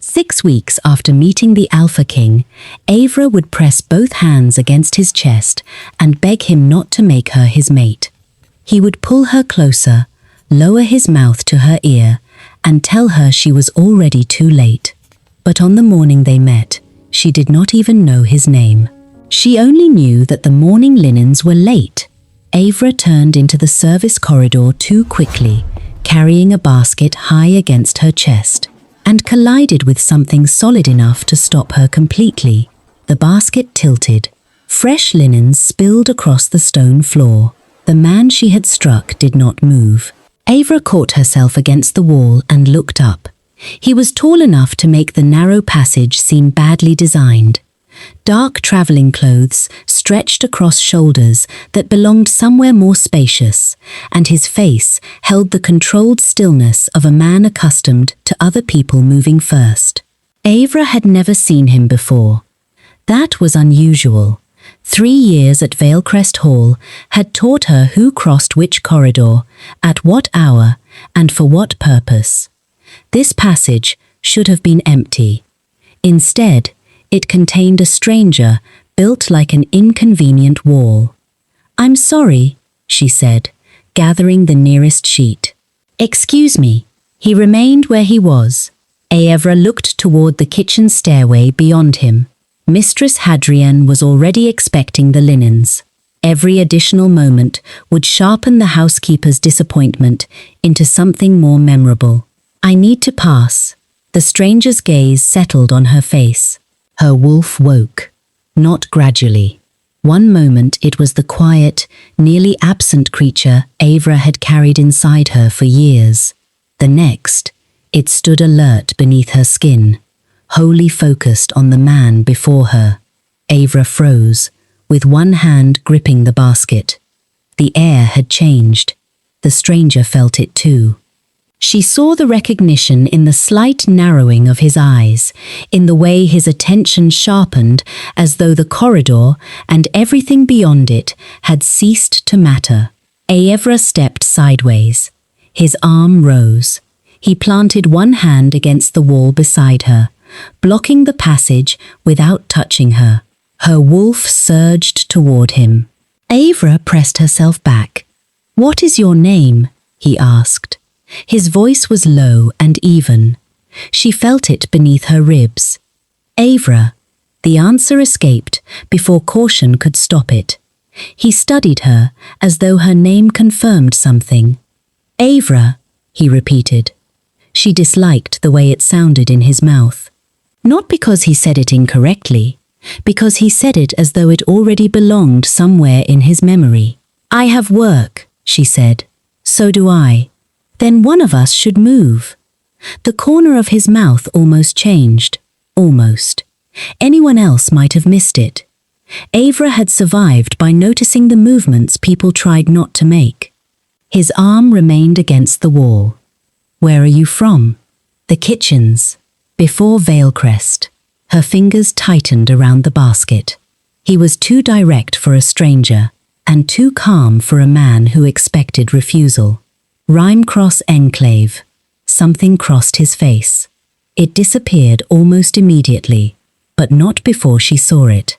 6 weeks after meeting the Alpha King, Aevra would press both hands against his chest and beg him not to make her his mate. He would pull her closer, lower his mouth to her ear, and tell her she was already too late. But on the morning they met, she did not even know his name. She only knew that the mourning linens were late. Aevra turned into the service corridor too quickly, carrying a basket high against her chest, and collided with something solid enough to stop her completely. The basket tilted. Fresh linens spilled across the stone floor. The man she had struck did not move. Aevra caught herself against the wall and looked up. He was tall enough to make the narrow passage seem badly designed. Dark traveling clothes stretched across shoulders that belonged somewhere more spacious, and his face held the controlled stillness of a man accustomed to other people moving first. Aevra had never seen him before. That was unusual. 3 years at Veylcrest Hall had taught her who crossed which corridor, at what hour, and for what purpose. This passage should have been empty. Instead, it contained a stranger built like an inconvenient wall. "I'm sorry," she said, gathering the nearest sheet. "Excuse me." He remained where he was. Aevra looked toward the kitchen stairway beyond him. Mistress Hadrian was already expecting the linens. Every additional moment would sharpen the housekeeper's disappointment into something more memorable. "I need to pass." The stranger's gaze settled on her face. Her wolf woke. Not gradually. One moment it was the quiet, nearly absent creature Aevra had carried inside her for years. The next, it stood alert beneath her skin, wholly focused on the man before her. Aevra froze, with one hand gripping the basket. The air had changed. The stranger felt it too. She saw the recognition in the slight narrowing of his eyes, in the way his attention sharpened as though the corridor and everything beyond it had ceased to matter. Aevra stepped sideways. His arm rose. He planted one hand against the wall beside her, blocking the passage without touching her. Her wolf surged toward him. Aevra pressed herself back. "What is your name?" he asked. His voice was low and even. She felt it beneath her ribs. "Aevra." The answer escaped before caution could stop it. He studied her as though her name confirmed something. "Aevra," he repeated. She disliked the way it sounded in his mouth. Not because he said it incorrectly, because he said it as though it already belonged somewhere in his memory. "I have work," she said. "So do I." "Then one of us should move." The corner of his mouth almost changed. Almost. Anyone else might have missed it. Aevra had survived by noticing the movements people tried not to make. His arm remained against the wall. "Where are you from?" "The kitchens." Before Veylcrest. Her fingers tightened around the basket. He was too direct for a stranger, and too calm for a man who expected refusal. Rhymecross Enclave. Something crossed his face. It disappeared almost immediately, but not before she saw it.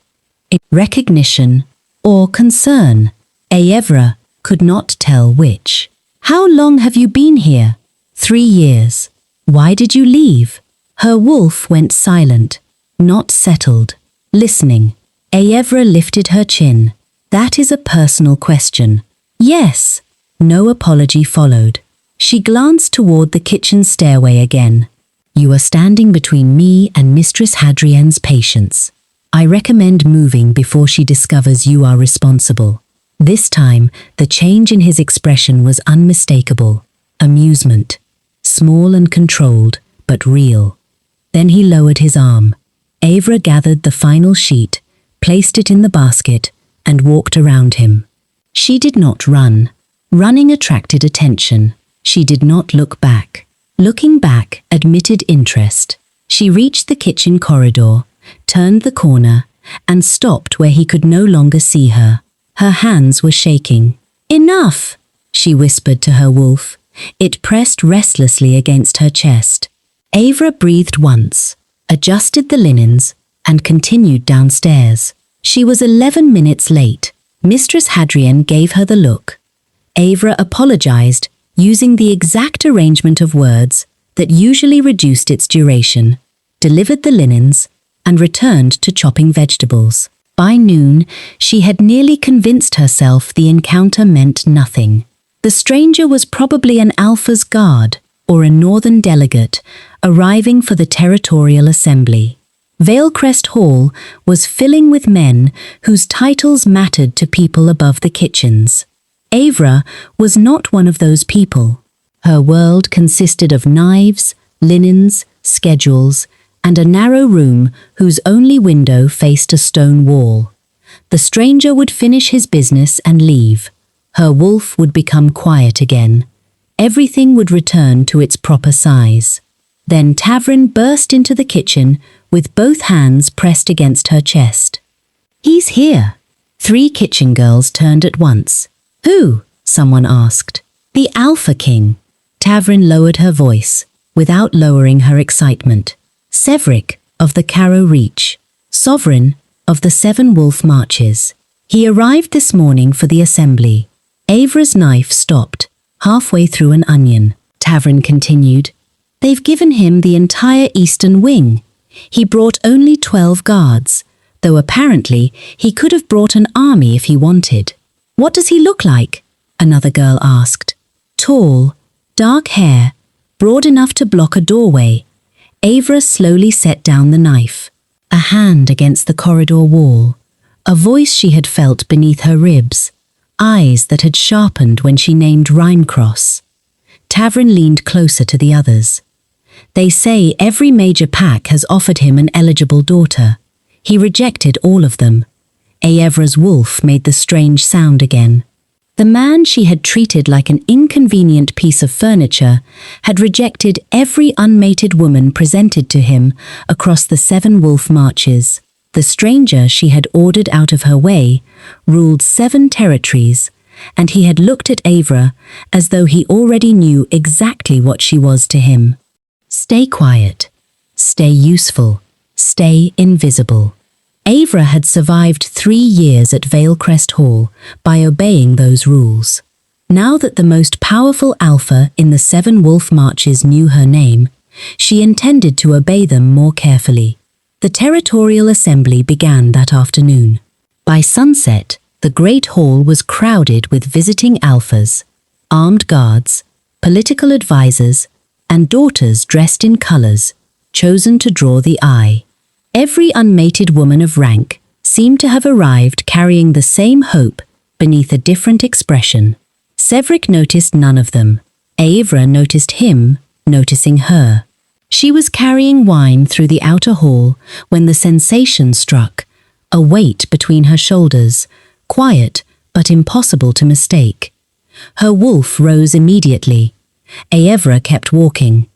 Recognition or concern. Aevra could not tell which. "How long have you been here?" 3 years. "Why did you leave?" Her wolf went silent, not settled, listening. Aevra lifted her chin. "That is a personal question." "Yes." No apology followed. She glanced toward the kitchen stairway again. "You are standing between me and Mistress Hadrian's patience. I recommend moving before she discovers you are responsible." This time, the change in his expression was unmistakable. Amusement. Small and controlled, but real. Then he lowered his arm. Aevra gathered the final sheet, placed it in the basket, and walked around him. She did not run. Running attracted attention. She did not look back. Looking back admitted interest. She reached the kitchen corridor, turned the corner, and stopped where he could no longer see her. Her hands were shaking. "Enough!" she whispered to her wolf. It pressed restlessly against her chest. Aevra breathed once. adjusted the linens, and continued downstairs. She was 11 minutes late. Mistress Hadrian gave her the look. Aevra apologized, using the exact arrangement of words that usually reduced its duration, delivered the linens, and returned to chopping vegetables. By noon, she had nearly convinced herself the encounter meant nothing. The stranger was probably an Alpha's guard or a northern delegate arriving for the territorial assembly. Veylcrest Hall was filling with men whose titles mattered to people above the kitchens. Aevra was not one of those people. Her world consisted of knives, linens, schedules, and a narrow room whose only window faced a stone wall. The stranger would finish his business and leave. Her wolf would become quiet again. Everything would return to its proper size. Then Tavrin burst into the kitchen with both hands pressed against her chest. "He's here." 3 kitchen girls turned at once. "Who?" someone asked. "The Alpha King." Tavrin lowered her voice, without lowering her excitement. "Sevrik, of the Carrow Reach, sovereign of the 7 wolf marches. He arrived this morning for the assembly." Aevra's knife stopped, halfway through an onion. Tavrin continued, "They've given him the entire eastern wing. He brought only 12 guards, though apparently he could have brought an army if he wanted." "What does he look like?" another girl asked. "Tall, dark hair, broad enough to block a doorway." Aevra slowly set down the knife, a hand against the corridor wall, a voice she had felt beneath her ribs, eyes that had sharpened when she named Rhymecross. Tavrin leaned closer to the others. "They say every major pack has offered him an eligible daughter. He rejected all of them." Aevra's wolf made the strange sound again. The man she had treated like an inconvenient piece of furniture had rejected every unmated woman presented to him across the 7 wolf marches. The stranger she had ordered out of her way ruled 7 territories, and he had looked at Aevra as though he already knew exactly what she was to him. Stay quiet. Stay useful. Stay invisible. Aevra had survived 3 years at Veylcrest Hall by obeying those rules. Now that the most powerful Alpha in the 7 wolf marches knew her name, she intended to obey them more carefully. The territorial assembly began that afternoon. By sunset, the great hall was crowded with visiting Alphas, armed guards, political advisors, and daughters dressed in colors, chosen to draw the eye. Every unmated woman of rank seemed to have arrived carrying the same hope beneath a different expression. Sevrik noticed none of them. Aevra noticed him, noticing her. She was carrying wine through the outer hall when the sensation struck, a weight between her shoulders, quiet but impossible to mistake. Her wolf rose immediately. Aevra kept walking.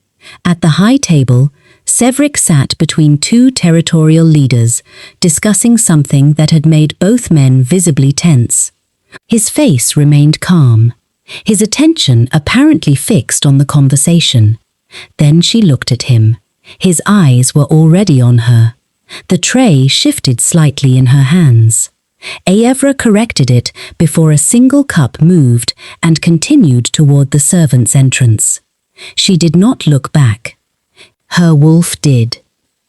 At the high table, Sevrik sat between 2 territorial leaders, discussing something that had made both men visibly tense. His face remained calm, his attention apparently fixed on the conversation. Then she looked at him. His eyes were already on her. The tray shifted slightly in her hands. Aevra corrected it before a single cup moved and continued toward the servants' entrance. She did not look back. Her wolf did.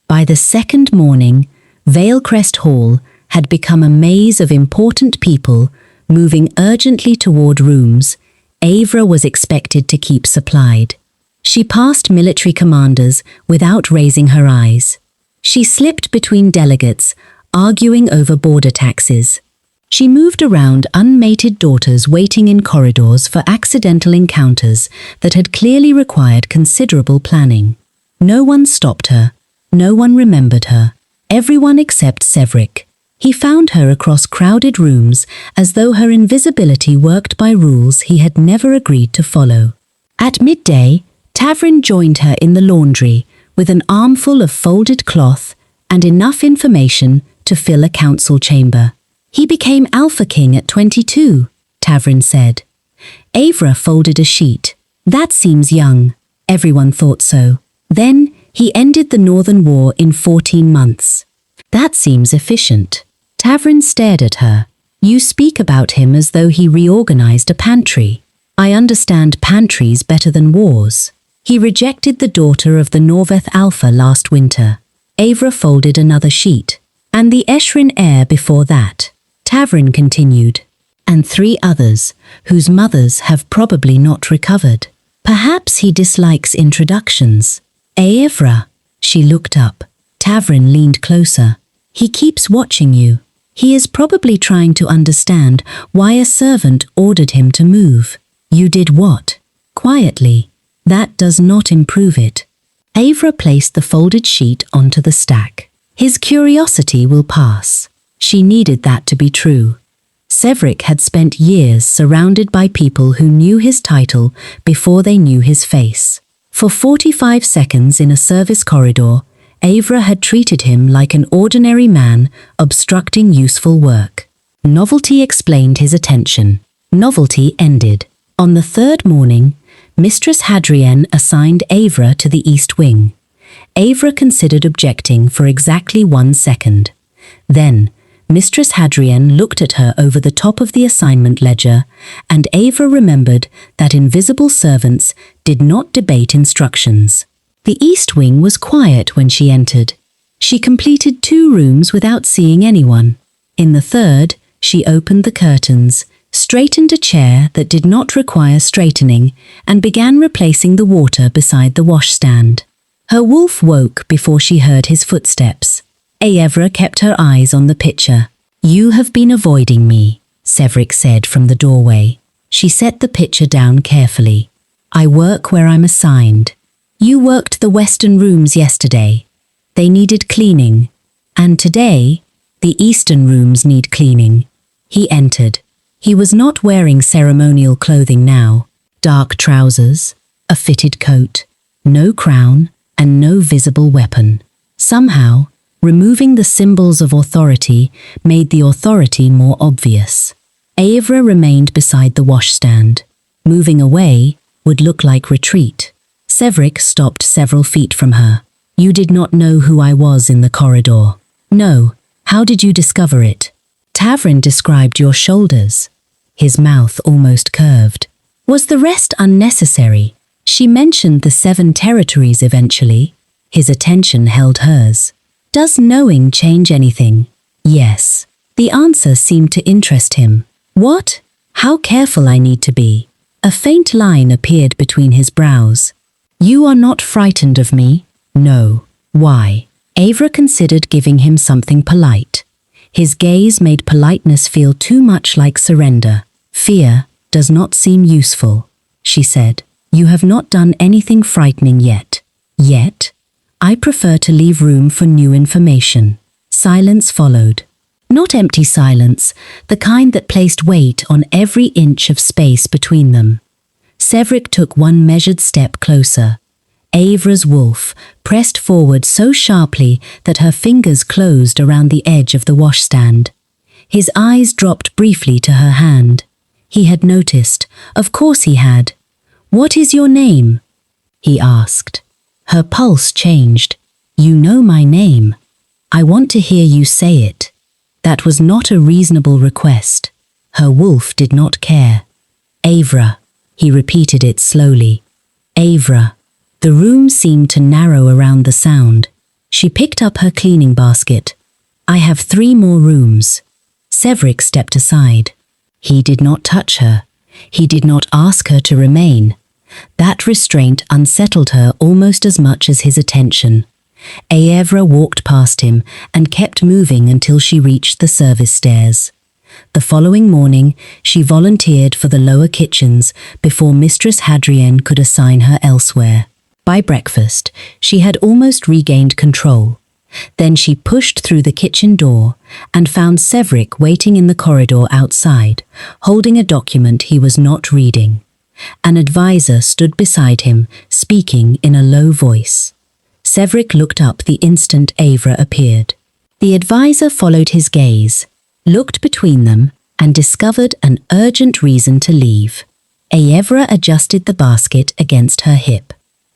By the second morning, Veylcrest Hall had become a maze of important people moving urgently toward rooms Aevra was expected to keep supplied. She passed military commanders without raising her eyes. She slipped between delegates, arguing over border taxes. She moved around unmated daughters waiting in corridors for accidental encounters that had clearly required considerable planning. No one stopped her. No one remembered her. Everyone except Sevrik. He found her across crowded rooms as though her invisibility worked by rules he had never agreed to follow. At midday, Tavrin joined her in the laundry with an armful of folded cloth and enough information to fill a council chamber. "He became Alpha King at 22, Tavrin said. Aevra folded a sheet. "That seems young." Everyone thought so. "Then He ended the Northern War in 14 months. That seems efficient. Tavrin stared at her. You speak about him as though he reorganized a pantry. I understand pantries better than wars. He rejected the daughter of the Norveth Alpha last winter. Aevra folded another sheet. And the Eshrin heir before that. Tavrin continued. And 3 others, whose mothers have probably not recovered. Perhaps he dislikes introductions. Aevra. She looked up. Tavrin leaned closer. He keeps watching you. He is probably trying to understand why a servant ordered him to move. You did what? Quietly. That does not improve it. Aevra placed the folded sheet onto the stack. His curiosity will pass. She needed that to be true. Sevrik had spent years surrounded by people who knew his title before they knew his face. For 45 seconds in a service corridor, Aevra had treated him like an ordinary man obstructing useful work. Novelty explained his attention. Novelty ended. On the 3rd morning, Mistress Hadrian assigned Aevra to the East Wing. Aevra considered objecting for exactly 1 second. Then, Mistress Hadrian looked at her over the top of the assignment ledger, and Aevra remembered that invisible servants did not debate instructions. The East Wing was quiet when she entered. She completed 2 rooms without seeing anyone. In the 3rd, she opened the curtains, straightened a chair that did not require straightening, and began replacing the water beside the washstand. Her wolf woke before she heard his footsteps. Aevra kept her eyes on the pitcher. You have been avoiding me, Sevrik said from the doorway. She set the pitcher down carefully. I work where I'm assigned. You worked the western rooms yesterday. They needed cleaning. And today, the eastern rooms need cleaning. He entered. He was not wearing ceremonial clothing now. Dark trousers, a fitted coat, no crown, and no visible weapon. Somehow, removing the symbols of authority made the authority more obvious. Aevra remained beside the washstand. Moving away would look like retreat. Sevrik stopped several feet from her. You did not know who I was in the corridor. No, how did you discover it? Tavrin described your shoulders. His mouth almost curved. Was the rest unnecessary? She mentioned the 7 territories eventually. His attention held hers. Does knowing change anything? Yes. The answer seemed to interest him. What? How careful I need to be. A faint line appeared between his brows. You are not frightened of me? No. Why? Aevra considered giving him something polite. His gaze made politeness feel too much like surrender. Fear does not seem useful, she said. You have not done anything frightening yet. Yet? I prefer to leave room for new information. Silence followed. Not empty silence, the kind that placed weight on every inch of space between them. Sevrik took 1 measured step closer. Aevra's wolf pressed forward so sharply that her fingers closed around the edge of the washstand. His eyes dropped briefly to her hand. He had noticed. Of course he had. What is your name? He asked. Her pulse changed. You know my name. I want to hear you say it. That was not a reasonable request. Her wolf did not care. Aevra. He repeated it slowly. Aevra. The room seemed to narrow around the sound. She picked up her cleaning basket. I have 3 more rooms. Sevrik stepped aside. He did not touch her. He did not ask her to remain. That restraint unsettled her almost as much as his attention. Aevra walked past him and kept moving until she reached the service stairs. The following morning, she volunteered for the lower kitchens before Mistress Hadrian could assign her elsewhere. By breakfast, she had almost regained control. Then she pushed through the kitchen door and found Sevrik waiting in the corridor outside, holding a document he was not reading. An advisor stood beside him, speaking in a low voice. Sevrik looked up the instant Aevra appeared. The advisor followed his gaze, looked between them, and discovered an urgent reason to leave. Aevra adjusted the basket against her hip.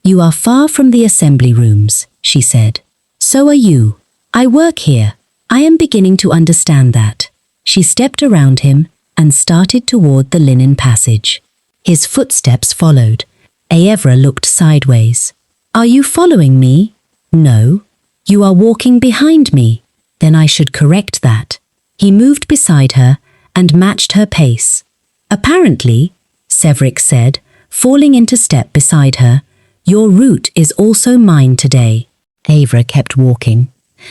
You are far from the assembly rooms, she said. So are you. I work here. I am beginning to understand that. She stepped around him and started toward the linen passage. His footsteps followed. Aevra looked sideways. Are you following me? No. You are walking behind me. Then I should correct that. He moved beside her and matched her pace. Apparently, Sevrik said, falling into step beside her, your route is also mine today. Aevra kept walking.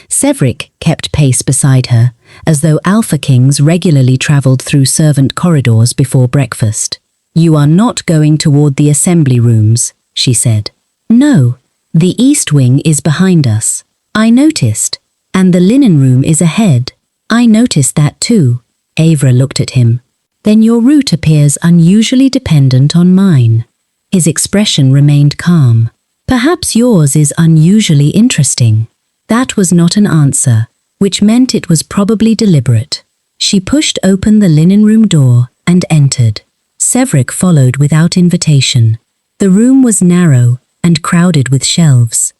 Sevrik kept pace beside her, as though Alpha Kings regularly travelled through servant corridors before breakfast. You are not going toward the assembly rooms, she said. No, the east wing is behind us. I noticed. And the linen room is ahead. I noticed that too. Aevra looked at him. Then your route appears unusually dependent on mine. His expression remained calm. Perhaps yours is unusually interesting. That was not an answer, which meant it was probably deliberate. She pushed open the linen room door and entered. Sevrik followed without invitation. The room was narrow and crowded with shelves.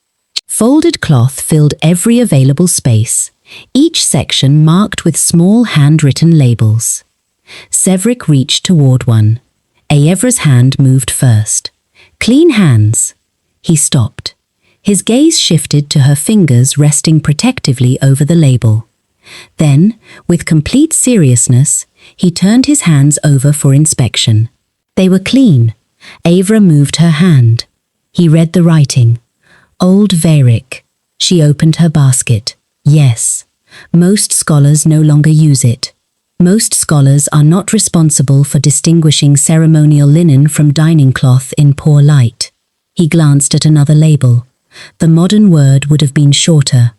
Folded cloth filled every available space, each section marked with small handwritten labels. Sevrik reached toward one. Aevra's hand moved first. Clean hands. He stopped. His gaze shifted to her fingers resting protectively over the label. Then, with complete seriousness, he turned his hands over for inspection. They were clean. Aevra moved her hand. He read the writing. Old Sevrik. She opened her basket. Yes. Most scholars no longer use it. Most scholars are not responsible for distinguishing ceremonial linen from dining cloth in poor light. He glanced at another label. The modern word would have been shorter.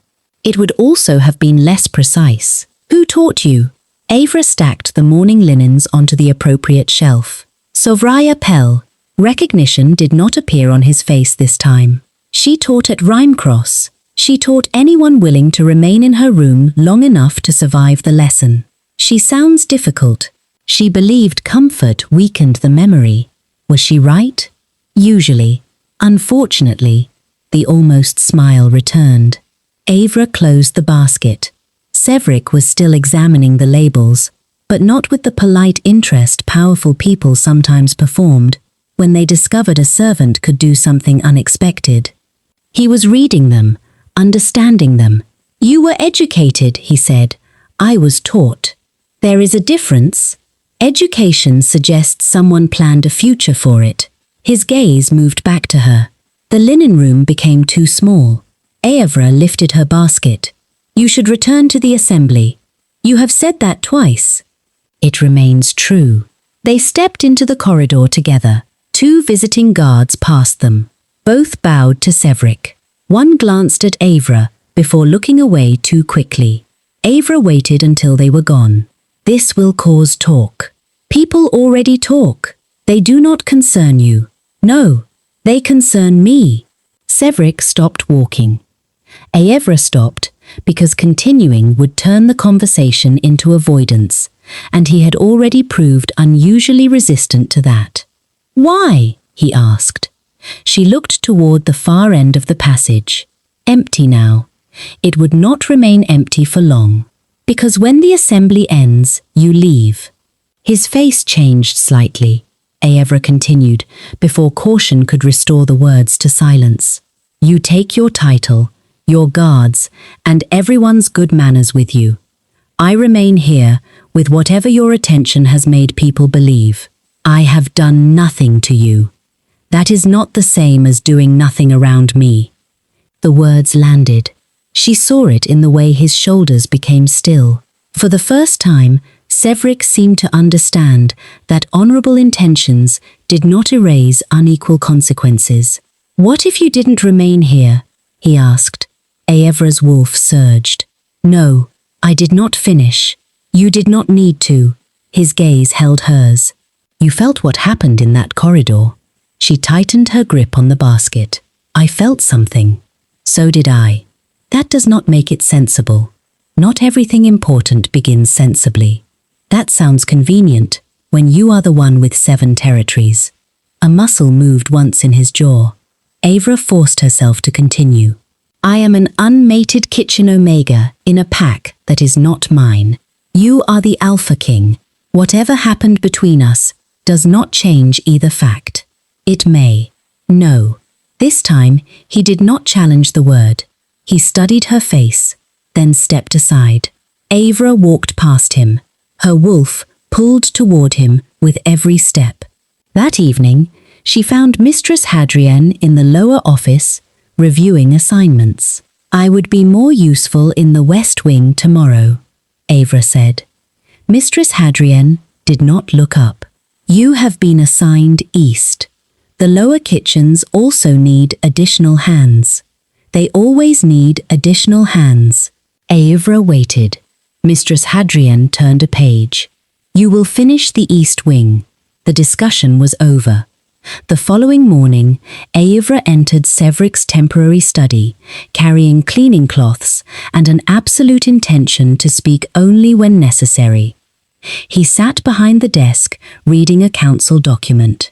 It would also have been less precise. Who taught you? Aevra stacked the morning linens onto the appropriate shelf. Sovraya Pell. Recognition did not appear on his face this time. She taught at Rhymecross. She taught anyone willing to remain in her room long enough to survive the lesson. She sounds difficult. She believed comfort weakened the memory. Was she right? Usually. Unfortunately, the almost smile returned. Aevra closed the basket. Sevrik was still examining the labels, but not with the polite interest powerful people sometimes performed when they discovered a servant could do something unexpected. He was reading them, understanding them. You were educated, he said. I was taught. There is a difference. Education suggests someone planned a future for it. His gaze moved back to her. The linen room became too small. Aevra lifted her basket. You should return to the assembly. You have said that twice. It remains true. They stepped into the corridor together. 2 visiting guards passed them. Both bowed to Sevrik. One glanced at Aevra before looking away too quickly. Aevra waited until they were gone. This will cause talk. People already talk. They do not concern you. No, they concern me. Sevrik stopped walking. Aevra stopped because continuing would turn the conversation into avoidance, and he had already proved unusually resistant to that. Why? He asked. She looked toward the far end of the passage. Empty now. It would not remain empty for long. Because when the assembly ends, you leave. His face changed slightly. Aevra continued, before caution could restore the words to silence. You take your title, your guards, and everyone's good manners with you. I remain here with whatever your attention has made people believe. I have done nothing to you. That is not the same as doing nothing around me. The words landed. She saw it in the way his shoulders became still. For the first time, Sevrik seemed to understand that honorable intentions did not erase unequal consequences. What if you didn't remain here? He asked. Aevra's wolf surged. No, I did not finish. You did not need to. His gaze held hers. You felt what happened in that corridor. She tightened her grip on the basket. I felt something. So did I. That does not make it sensible. Not everything important begins sensibly. That sounds convenient when you are the one with 7 territories. A muscle moved once in his jaw. Aevra forced herself to continue. I am an unmated kitchen omega in a pack that is not mine. You are the Alpha King. Whatever happened between us does not change either fact. It may. No. This time, he did not challenge the word. He studied her face, then stepped aside. Aevra walked past him. Her wolf pulled toward him with every step. That evening, she found Mistress Hadrian in the lower office, reviewing assignments. I would be more useful in the West Wing tomorrow, Aevra said. Mistress Hadrian did not look up. You have been assigned east. The lower kitchens also need additional hands. They always need additional hands. Aevra waited. Mistress Hadrian turned a page. You will finish the East Wing. The discussion was over. The following morning, Aevra entered Sevrik's temporary study, carrying cleaning cloths and an absolute intention to speak only when necessary. He sat behind the desk, reading a council document.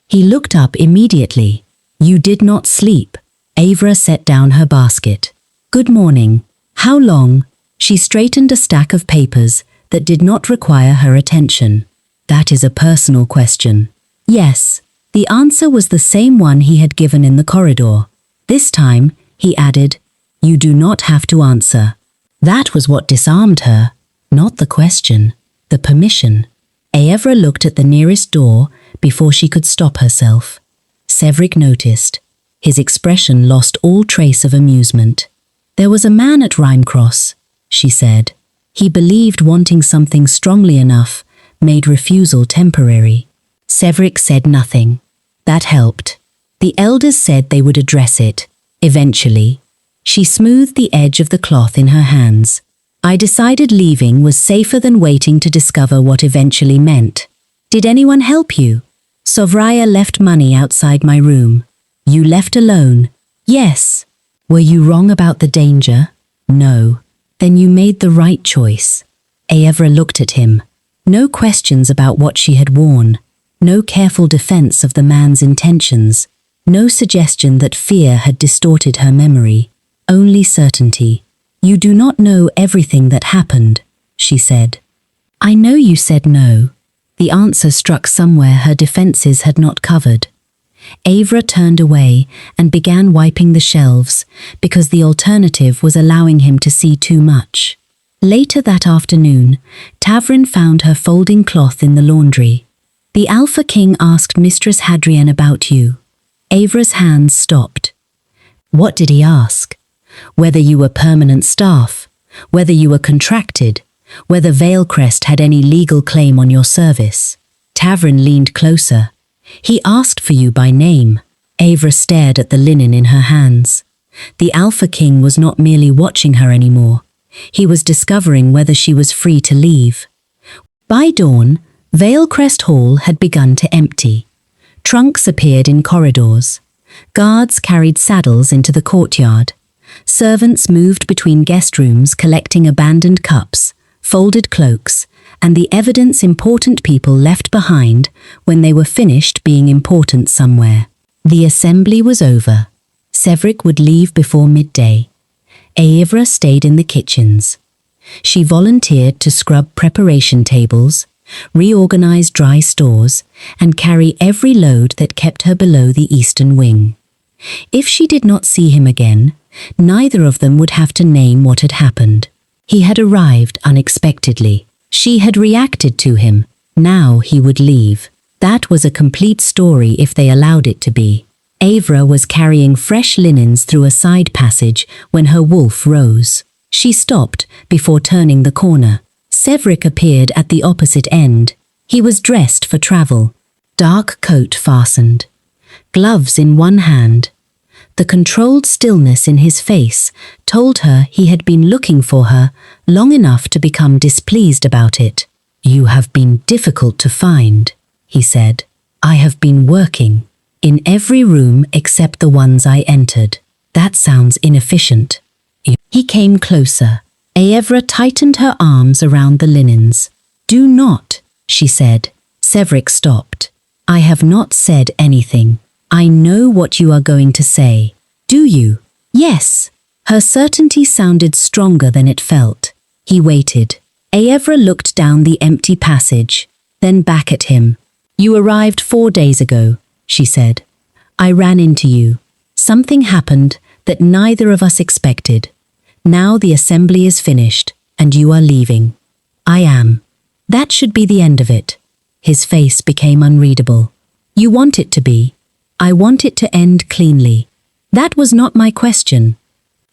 He looked up immediately. You did not sleep. Aevra set down her basket. Good morning. How long? She straightened a stack of papers that did not require her attention. That is a personal question. Yes. The answer was the same one he had given in the corridor. This time, he added, You do not have to answer. That was what disarmed her, not the question, the permission. Aevra looked at the nearest door before she could stop herself. Sevrik noticed. His expression lost all trace of amusement. There was a man at Rhymecross, she said. He believed wanting something strongly enough made refusal temporary. Sevrik said nothing. That helped. The elders said they would address it, eventually. She smoothed the edge of the cloth in her hands. I decided leaving was safer than waiting to discover what eventually meant. Did anyone help you? Sovraya left money outside my room. You left alone? Yes. Were you wrong about the danger? No. Then you made the right choice. Aevra looked at him. No questions about what she had worn. No careful defense of the man's intentions. No suggestion that fear had distorted her memory. Only certainty. You do not know everything that happened, she said. I know you said no. The answer struck somewhere her defenses had not covered. Aevra turned away and began wiping the shelves because the alternative was allowing him to see too much. Later that afternoon, Tavrin found her folding cloth in the laundry. The Alpha King asked Mistress Hadrian about you. Aevra's hands stopped. What did he ask? Whether you were permanent staff, whether you were contracted, whether Veylcrest had any legal claim on your service. Tavrin leaned closer. He asked for you by name. Aevra stared at the linen in her hands. The Alpha King was not merely watching her anymore. He was discovering whether she was free to leave. By dawn, Veylcrest Hall had begun to empty. Trunks appeared in corridors. Guards carried saddles into the courtyard. Servants moved between guest rooms collecting abandoned cups, folded cloaks, and the evidence important people left behind when they were finished being important somewhere. The assembly was over. Sevrik would leave before midday. Aevra stayed in the kitchens. She volunteered to scrub preparation tables, reorganize dry stores, and carry every load that kept her below the eastern wing. If she did not see him again, neither of them would have to name what had happened. He had arrived unexpectedly. She had reacted to him. Now he would leave. That was a complete story if they allowed it to be. Aevra was carrying fresh linens through a side passage when her wolf rose. She stopped before turning the corner. Sevrik appeared at the opposite end. He was dressed for travel. Dark coat fastened. Gloves in one hand. The controlled stillness in his face told her he had been looking for her long enough to become displeased about it. You have been difficult to find, he said. I have been working. In every room except the ones I entered. That sounds inefficient. He came closer. Aevra tightened her arms around the linens. Do not, she said. Sevrik stopped. I have not said anything. I know what you are going to say. Do you? Yes. Her certainty sounded stronger than it felt. He waited. Aevra looked down the empty passage, then back at him. You arrived 4 days ago, she said. I ran into you. Something happened that neither of us expected. Now the assembly is finished, and you are leaving. I am. That should be the end of it. His face became unreadable. You want it to be. I want it to end cleanly. That was not my question.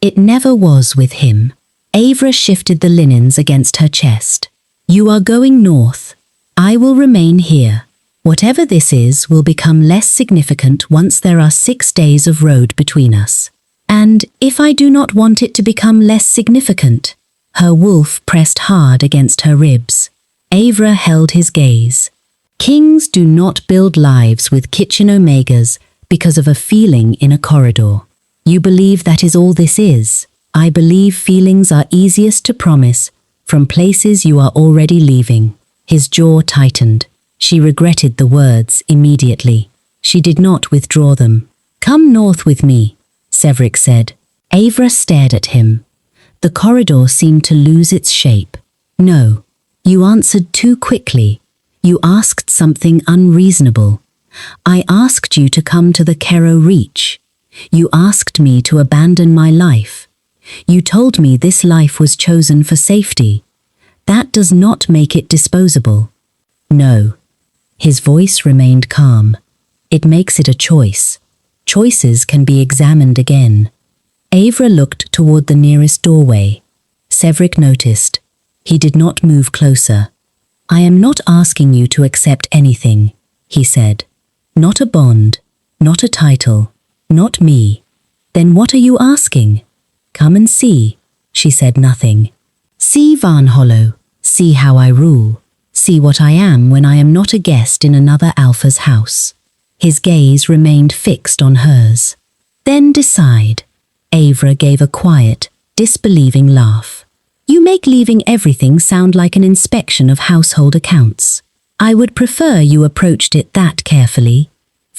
It never was with him. Aevra shifted the linens against her chest. You are going north. I will remain here. Whatever this is will become less significant once there are 6 days of road between us. And if I do not want it to become less significant, her wolf pressed hard against her ribs. Aevra held his gaze. Kings do not build lives with kitchen omegas because of a feeling in a corridor. You believe that is all this is. I believe feelings are easiest to promise from places you are already leaving. His jaw tightened. She regretted the words immediately. She did not withdraw them. Come north with me, Sevrik said. Aevra stared at him. The corridor seemed to lose its shape. No, you answered too quickly. You asked something unreasonable. I asked you to come to the Kero Reach. You asked me to abandon my life. You told me this life was chosen for safety. That does not make it disposable. No. His voice remained calm. It makes it a choice. Choices can be examined again. Aevra looked toward the nearest doorway. Sevrik noticed. He did not move closer. I am not asking you to accept anything, he said. Not a bond, not a title, not me. Then what are you asking? Come and see. She said nothing. See Varnhollow. See how I rule. See what I am when I am not a guest in another Alpha's house. His gaze remained fixed on hers. Then decide. Aevra gave a quiet, disbelieving laugh. You make leaving everything sound like an inspection of household accounts. I would prefer you approached it that carefully.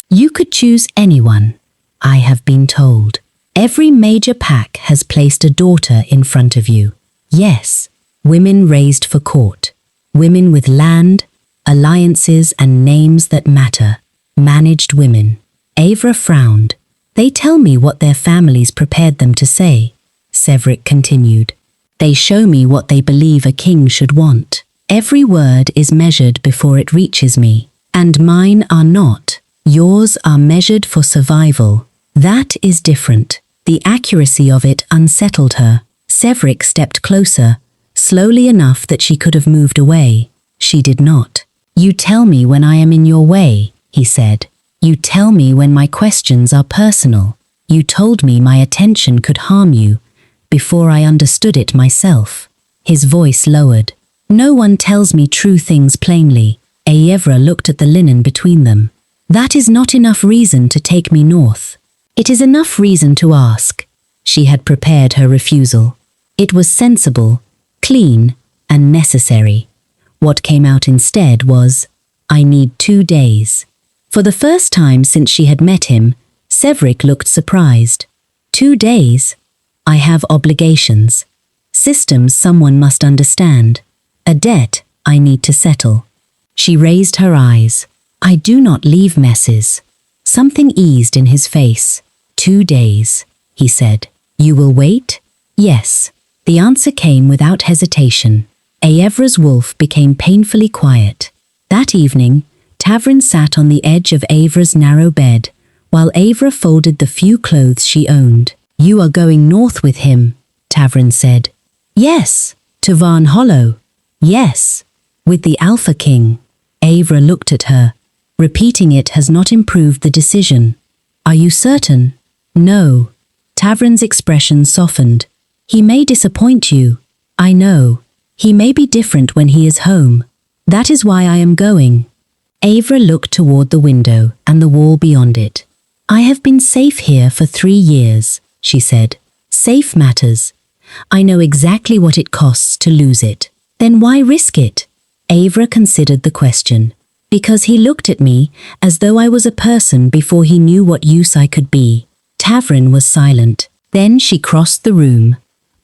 You could choose anyone. I have been told. Every major pack has placed a daughter in front of you. Yes, women raised for court. Women with land, alliances and names that matter. Managed women. Aevra frowned. They tell me what their families prepared them to say. Sevrik continued. They show me what they believe a king should want. Every word is measured before it reaches me. And mine are not. Yours are measured for survival. That is different. The accuracy of it unsettled her. Sevrik stepped closer, slowly enough that she could have moved away. She did not. You tell me when I am in your way, he said. You tell me when my questions are personal. You told me my attention could harm you, before I understood it myself. His voice lowered. No one tells me true things plainly. Aevra looked at the linen between them. That is not enough reason to take me north. It is enough reason to ask. She had prepared her refusal. It was sensible, clean, and necessary. What came out instead was, I need 2 days. For the first time since she had met him, Sevrik looked surprised. 2 days? I have obligations. Systems someone must understand. A debt I need to settle. She raised her eyes. I do not leave messes. Something eased in his face. 2 days, he said. You will wait? Yes. The answer came without hesitation. Aevra's wolf became painfully quiet. That evening, Tavrin sat on the edge of Aevra's narrow bed, while Aevra folded the few clothes she owned. You are going north with him, Tavrin said. Yes. To Varnhollow. Yes. With the Alpha King. Aevra looked at her. Repeating it has not improved the decision. Are you certain? No. Tavrin's expression softened. He may disappoint you. I know. He may be different when he is home. That is why I am going. Aevra looked toward the window and the wall beyond it. I have been safe here for 3 years, she said. Safe matters. I know exactly what it costs to lose it. Then why risk it? Aevra considered the question. Because he looked at me as though I was a person before he knew what use I could be. Tavrin was silent. Then she crossed the room,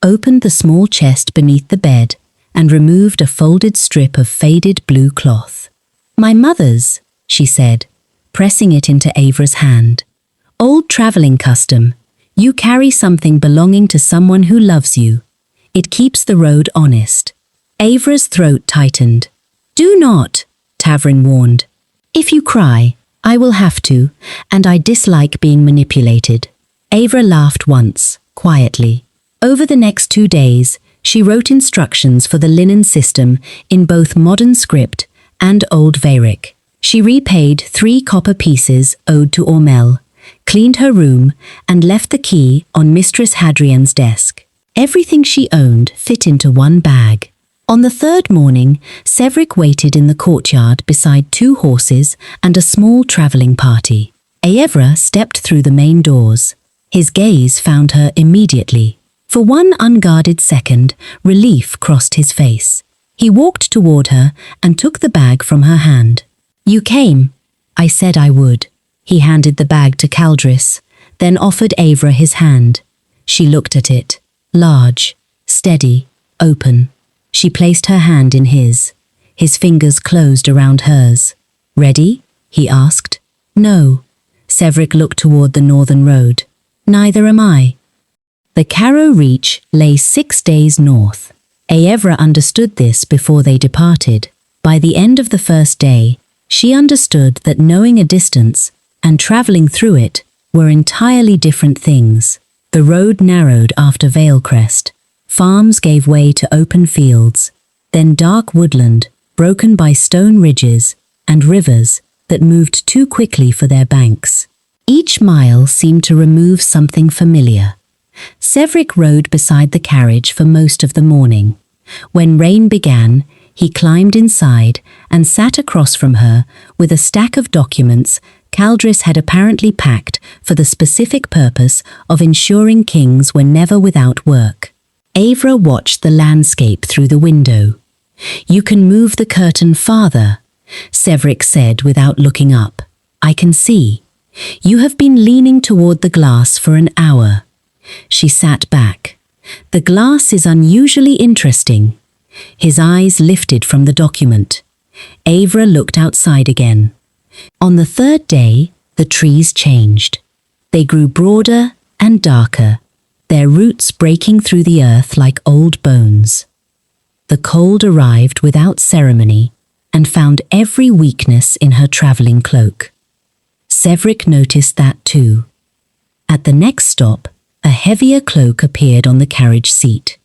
opened the small chest beneath the bed, and removed a folded strip of faded blue cloth. "My mother's," she said, pressing it into Aevra's hand. "Old traveling custom. You carry something belonging to someone who loves you. It keeps the road honest." Aevra's throat tightened. "Do not," Tavrin warned. "If you cry, I will have to, and I dislike being manipulated." Aevra laughed once, quietly. Over the next 2 days, she wrote instructions for the linen system in both modern script and Old Veyric. She repaid 3 copper pieces owed to Ormel, cleaned her room, and left the key on Mistress Hadrian's desk. Everything she owned fit into one bag. On the 3rd morning, Sevrik waited in the courtyard beside 2 horses and a small travelling party. Aevra stepped through the main doors. His gaze found her immediately. For one unguarded second, relief crossed his face. He walked toward her and took the bag from her hand. "You came. I said I would." He handed the bag to Caldris, then offered Aevra his hand. She looked at it. Large, steady, open. She placed her hand in his. His fingers closed around hers. "Ready?" he asked. "No." Sevrik looked toward the northern road. "Neither am I." The Carrow Reach lay 6 days north. Aevra understood this before they departed. By the end of the first day, she understood that knowing a distance and travelling through it were entirely different things. The road narrowed after Veylcrest. Farms gave way to open fields, then dark woodland, broken by stone ridges and rivers that moved too quickly for their banks. Each mile seemed to remove something familiar. Sevrik rode beside the carriage for most of the morning. When rain began, he climbed inside and sat across from her with a stack of documents Caldris had apparently packed for the specific purpose of ensuring kings were never without work. Aevra watched the landscape through the window. "You can move the curtain farther," Sevrik said without looking up. "I can see. You have been leaning toward the glass for an hour." She sat back. "The glass is unusually interesting." His eyes lifted from the document. Aevra looked outside again. On the 3rd day, the trees changed. They grew broader and darker, their roots breaking through the earth like old bones. The cold arrived without ceremony and found every weakness in her travelling cloak. Sevrik noticed that too. At the next stop, a heavier cloak appeared on the carriage seat.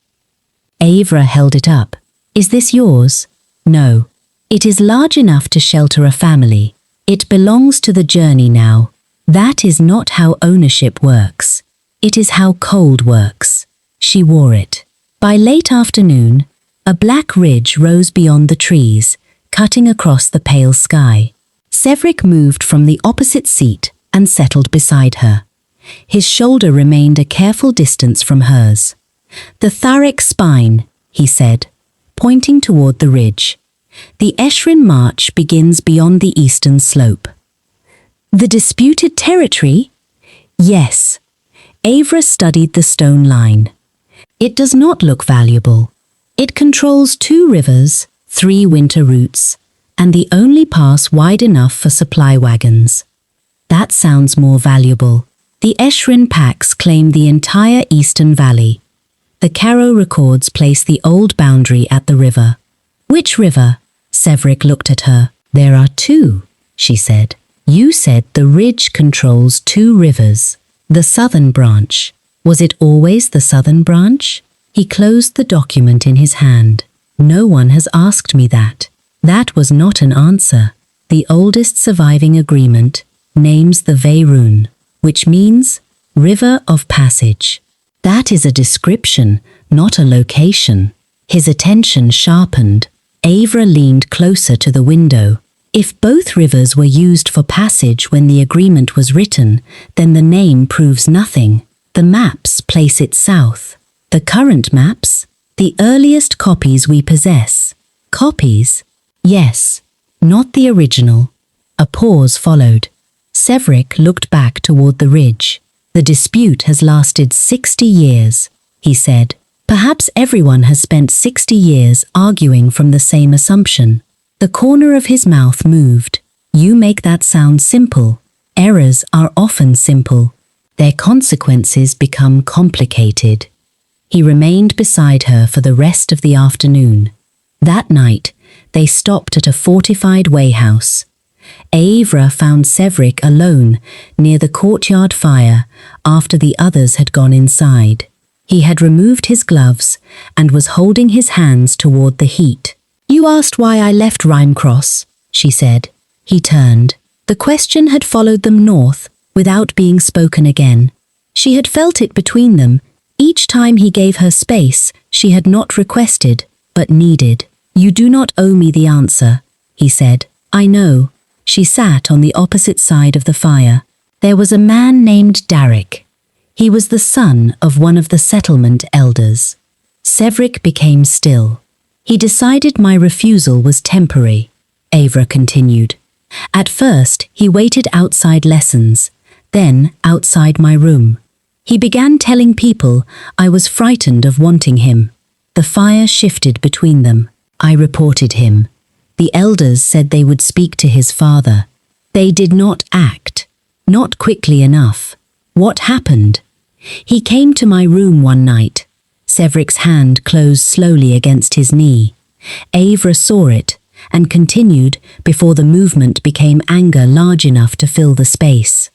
Aevra held it up. "Is this yours?" "No. It is large enough to shelter a family. It belongs to the journey now. That is not how ownership works. It is how cold works." She wore it. By late afternoon, a black ridge rose beyond the trees, cutting across the pale sky. Sevrik moved from the opposite seat and settled beside her. His shoulder remained a careful distance from hers. "The Tharic spine," he said, pointing toward the ridge. "The Eshrin march begins beyond the eastern slope." "The disputed territory?" "Yes." Aevra studied the stone line. "It does not look valuable. It controls 2 rivers, 3 winter routes, and the only pass wide enough for supply wagons." "That sounds more valuable." The Eshrin packs claim the entire eastern valley. The Carrow records place the old boundary at the river. "Which river?" Sevrik looked at her. "There are 2, she said. "You said the ridge controls 2 rivers. The southern branch. Was it always the southern branch?" He closed the document in his hand. "No one has asked me that." That was not an answer. The oldest surviving agreement names the Veyrun, which means River of Passage. That is a description, not a location. His attention sharpened. Aevra leaned closer to the window. If both rivers were used for passage when the agreement was written, then the name proves nothing. The maps place it south. The current maps? The earliest copies we possess. Copies? Yes. not the original. A pause followed. Sevrik looked back toward the ridge. The dispute has lasted 60 years, he said. Perhaps everyone has spent 60 years arguing from the same assumption. The corner of his mouth moved. You make that sound simple. Errors are often simple. Their consequences become complicated. He remained beside her for the rest of the afternoon. That night, they stopped at a fortified wayhouse. Aevra found Sevrik alone near the courtyard fire after the others had gone inside. He had removed his gloves and was holding his hands toward the heat. You asked why I left Rhymecross, she said. He turned. The question had followed them north without being spoken again. She had felt it between them. Each time he gave her space, she had not requested, but needed. You do not owe me the answer, he said. I know. She sat on the opposite side of the fire. There was a man named Darrick. He was the son of one of the settlement elders. Sevrik became still. He decided my refusal was temporary, Aevra continued. At first, he waited outside lessons, then outside my room. He began telling people I was frightened of wanting him. The fire shifted between them. I reported him. The elders said they would speak to his father. They did not act. Not quickly enough. What happened? He came to my room one night. Sevrik's hand closed slowly against his knee. Aevra saw it and continued before the movement became anger large enough to fill the space.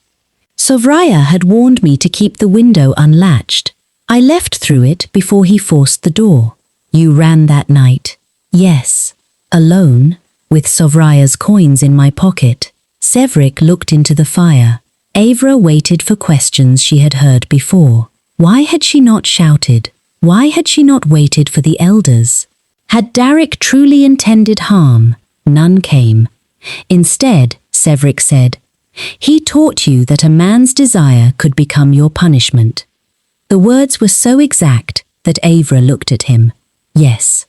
Sovraya had warned me to keep the window unlatched. I left through it before he forced the door. You ran that night. Yes. Alone, with Sovraya's coins in my pocket. Sevrik looked into the fire. Aevra waited for questions she had heard before. Why had she not shouted? Why had she not waited for the elders? Had Darrick truly intended harm? None came. Instead, Sevrik said, he taught you that a man's desire could become your punishment. The words were so exact that Aevra looked at him. Yes.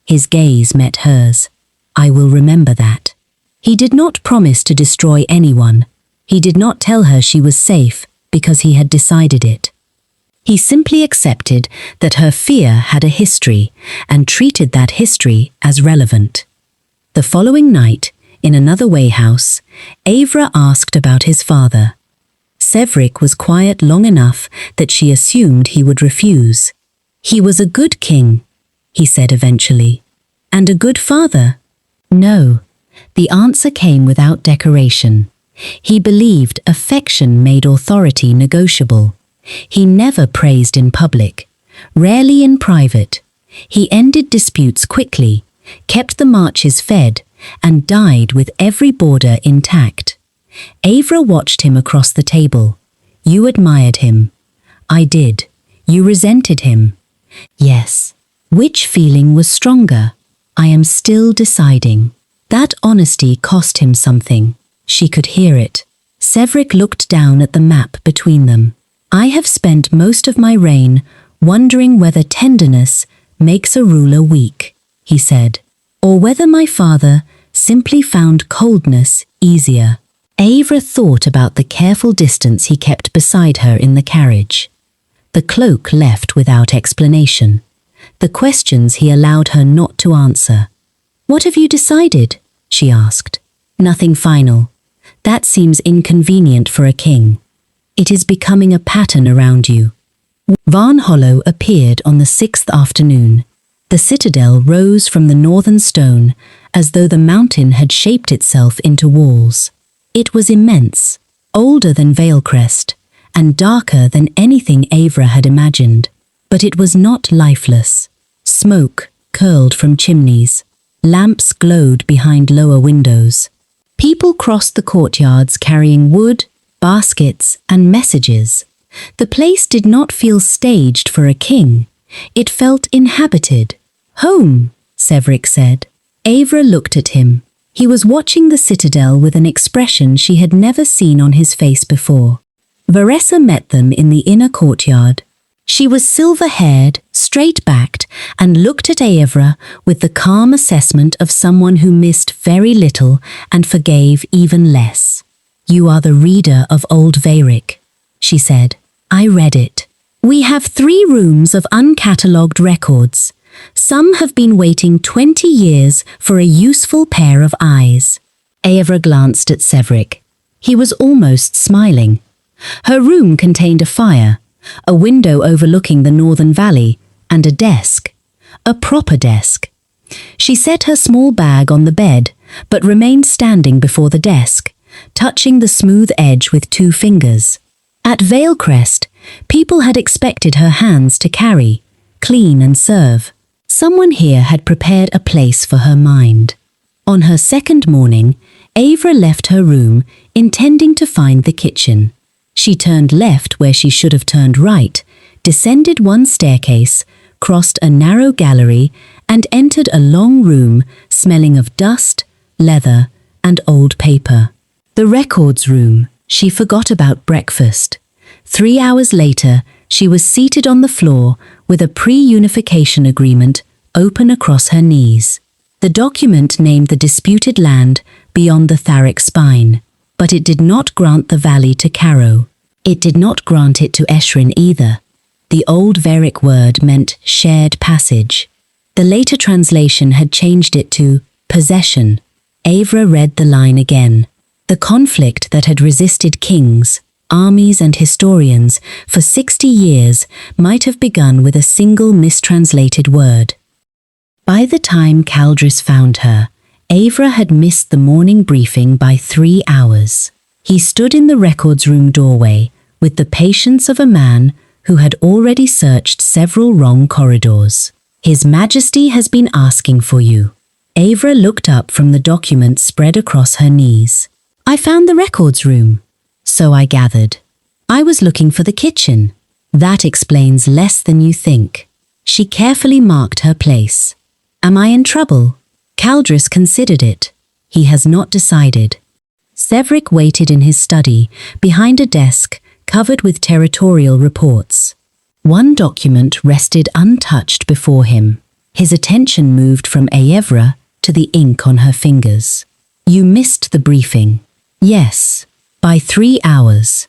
His gaze met hers. I will remember that. He did not promise to destroy anyone. He did not tell her she was safe because he had decided it. He simply accepted that her fear had a history and treated that history as relevant. The following night, in another wayhouse, Aevra asked about his father. Sevrik was quiet long enough that she assumed he would refuse. He was a good king, he said eventually. And a good father? No. The answer came without decoration. He believed affection made authority negotiable. He never praised in public, rarely in private. He ended disputes quickly, kept the marches fed, and died with every border intact. Aevra watched him across the table. You admired him. I did. You resented him. Yes. Which feeling was stronger? I am still deciding. That honesty cost him something. She could hear it. Sevrik looked down at the map between them. I have spent most of my reign wondering whether tenderness makes a ruler weak, he said, or whether my father simply found coldness easier. Aevra thought about the careful distance he kept beside her in the carriage. The cloak left without explanation. The questions he allowed her not to answer. What have you decided? She asked. Nothing final. That seems inconvenient for a king. It is becoming a pattern around you. Varnhollow appeared on the 6th afternoon. The citadel rose from the northern stone as though the mountain had shaped itself into walls. It was immense, older than Veylcrest, and darker than anything Aevra had imagined. But it was not lifeless. Smoke curled from chimneys. Lamps glowed behind lower windows. People crossed the courtyards carrying wood, baskets, and messages. The place did not feel staged for a king. It felt inhabited. Home, Sevrik said. Aevra looked at him. He was watching the citadel with an expression she had never seen on his face before. Veressa met them in the inner courtyard. She was silver-haired, straight-backed, and looked at Aevra with the calm assessment of someone who missed very little and forgave even less. "You are the reader of Old Sevrik," she said. "I read it. We have 3 rooms of uncatalogued records. Some have been waiting 20 years for a useful pair of eyes." Aevra glanced at Sevrik. He was almost smiling. Her room contained a fire, a window overlooking the northern valley, and a desk. A proper desk. She set her small bag on the bed, but remained standing before the desk, touching the smooth edge with 2 fingers. At Veylcrest, people had expected her hands to carry, clean and serve. Someone here had prepared a place for her mind. On her second morning, Aevra left her room, intending to find the kitchen. She turned left where she should have turned right, descended 1 staircase, crossed a narrow gallery, and entered a long room smelling of dust, leather, and old paper. The records room. She forgot about breakfast. 3 hours later, she was seated on the floor with a pre-unification agreement open across her knees. The document named the disputed land beyond the Tharic spine, but it did not grant the valley to Caro. It did not grant it to Eshrin either. The old Sevrik word meant shared passage. The later translation had changed it to possession. Aevra read the line again. The conflict that had resisted kings, armies and historians for 60 years might have begun with a single mistranslated word. By the time Caldris found her, Aevra had missed the morning briefing by 3 hours. He stood in the records room doorway with the patience of a man who had already searched several wrong corridors. "His Majesty has been asking for you." Aevra looked up from the document spread across her knees. "I found the records room." "So I gathered. I was looking for the kitchen." "That explains less than you think." She carefully marked her place. "Am I in trouble?" Caldris considered it. He has not decided. Sevrik waited in his study, behind a desk covered with territorial reports. 1 document rested untouched before him. His attention moved from Aevra to the ink on her fingers. "You missed the briefing." "Yes, by 3 hours.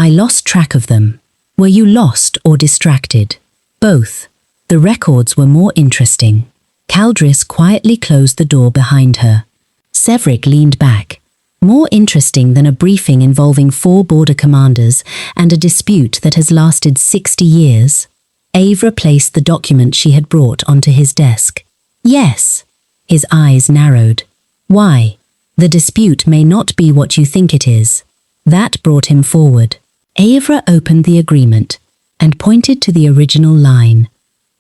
I lost track of them." "Were you lost or distracted?" "Both. The records were more interesting." Caldris quietly closed the door behind her. Sevrik leaned back. "More interesting than a briefing involving 4 border commanders and a dispute that has lasted 60 years. Aevra placed the document she had brought onto his desk. "Yes." His eyes narrowed. "Why?" "The dispute may not be what you think it is." That brought him forward. Aevra opened the agreement and pointed to the original line.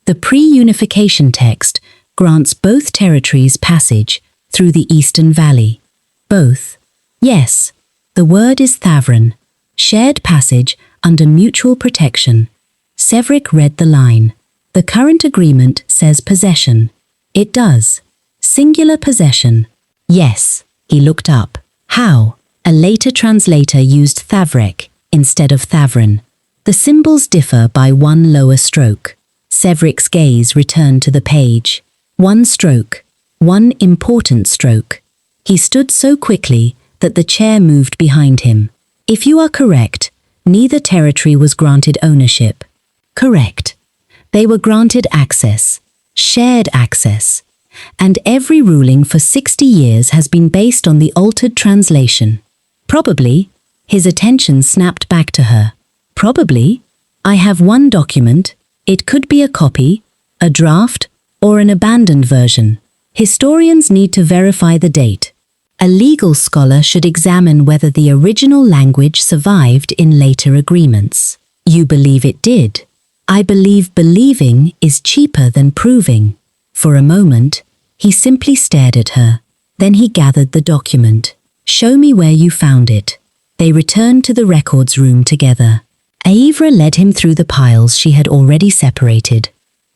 "The pre-unification text grants both territories passage through the Eastern Valley." "Both?" "Yes. The word is Thavran. Shared passage under mutual protection." Sevrik read the line. "The current agreement says possession." "It does. Singular possession." "Yes." He looked up. "How?" A later translator used Thavrek instead of Thavran. "The symbols differ by 1 lower stroke." Sevrik's gaze returned to the page. 1 stroke. 1 important stroke. He stood so quickly that the chair moved behind him. "If you are correct, neither territory was granted ownership." "Correct. They were granted access, shared access, and every ruling for 60 years has been based on the altered translation." "Probably." His attention snapped back to her. "Probably. I have 1 document. It could be a copy, a draft, or an abandoned version. Historians need to verify the date. A legal scholar should examine whether the original language survived in later agreements." "You believe it did?" "I believe believing is cheaper than proving." For a moment, he simply stared at her. Then he gathered the document. "Show me where you found it." They returned to the records room together. Aevra led him through the piles she had already separated.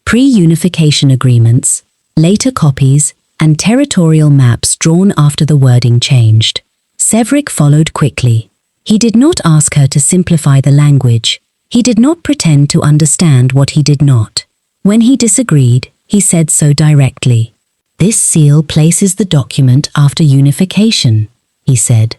Pre-unification agreements, later copies, and territorial maps drawn after the wording changed. Sevrik followed quickly. He did not ask her to simplify the language. He did not pretend to understand what he did not. When he disagreed, he said so directly. "This seal places the document after unification," he said.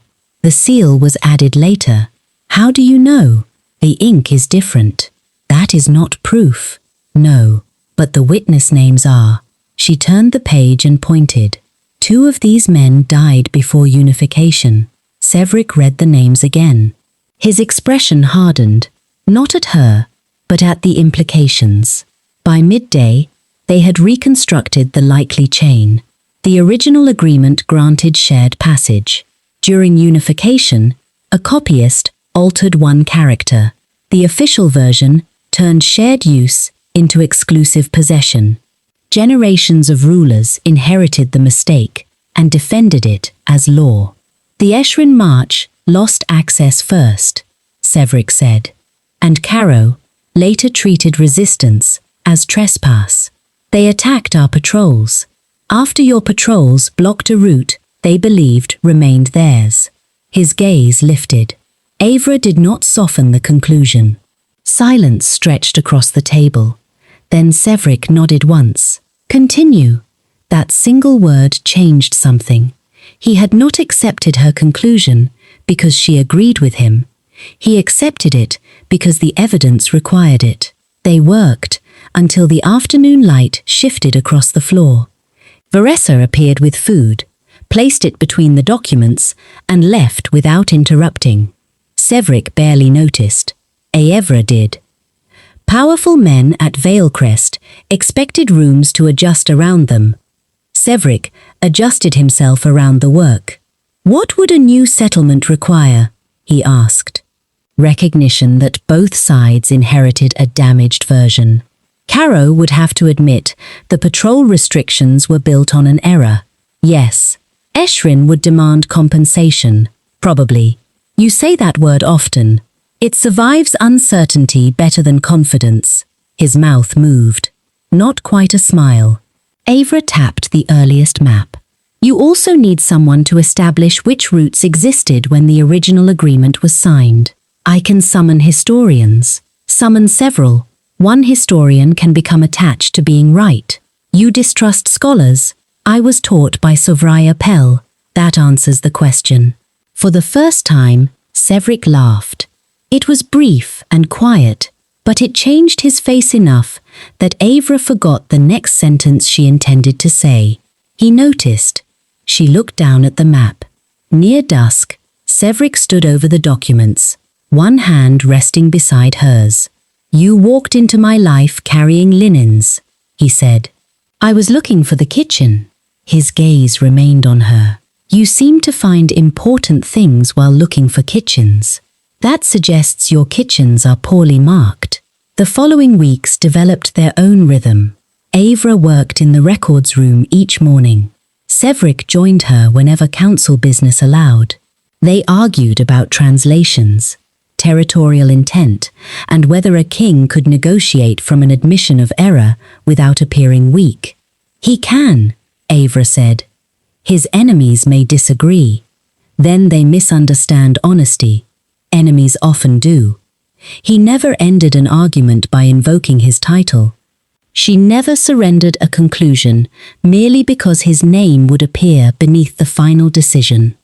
"The seal was added later. How do you know? The ink is different. That is not proof." "No, but the witness names are." She turned the page and pointed. "2 of these men died before unification." Sevrik read the names again. His expression hardened, not at her, but at the implications. By midday, they had reconstructed the likely chain. The original agreement granted shared passage. During unification, a copyist altered one character. The official version turned shared use into exclusive possession. Generations of rulers inherited the mistake and defended it as law. "The Eshrin March lost access first," Sevrik said, "and Caro later treated resistance as trespass. They attacked our patrols. After your patrols blocked a route they believed remained theirs." His gaze lifted. Aevra did not soften the conclusion. Silence stretched across the table. Then Sevrik nodded once. "Continue." That single word changed something. He had not accepted her conclusion because she agreed with him. He accepted it because the evidence required it. They worked until the afternoon light shifted across the floor. Veressa appeared with food, placed it between the documents, and left without interrupting. Sevrik barely noticed. Aevra did. Powerful men at Veylcrest expected rooms to adjust around them. Sevrik adjusted himself around the work. "What would a new settlement require?" he asked. Recognition that both sides inherited a damaged version. Caro would have to admit the patrol restrictions were built on an error. Yes. Eshrin would demand compensation. Probably. You say that word often. It survives uncertainty better than confidence. His mouth moved. Not quite a smile. Aevra tapped the earliest map. "You also need someone to establish which routes existed when the original agreement was signed. I can summon historians. Summon several. One historian can become attached to being right. You distrust scholars. I was taught by Sovraya Pell. That answers the question." For the first time, Sevrik laughed. It was brief and quiet, but it changed his face enough that Aevra forgot the next sentence she intended to say. He noticed. She looked down at the map. Near dusk, Sevrik stood over the documents, one hand resting beside hers. "You walked into my life carrying linens," he said. "I was looking for the kitchen." His gaze remained on her. "You seem to find important things while looking for kitchens. That suggests your kitchens are poorly marked." The following weeks developed their own rhythm. Aevra worked in the records room each morning. Sevrik joined her whenever council business allowed. They argued about translations, territorial intent, and whether a king could negotiate from an admission of error without appearing weak. "He can," Aevra said. "His enemies may disagree. Then they misunderstand honesty. Enemies often do." He never ended an argument by invoking his title. She never surrendered a conclusion merely because his name would appear beneath the final decision.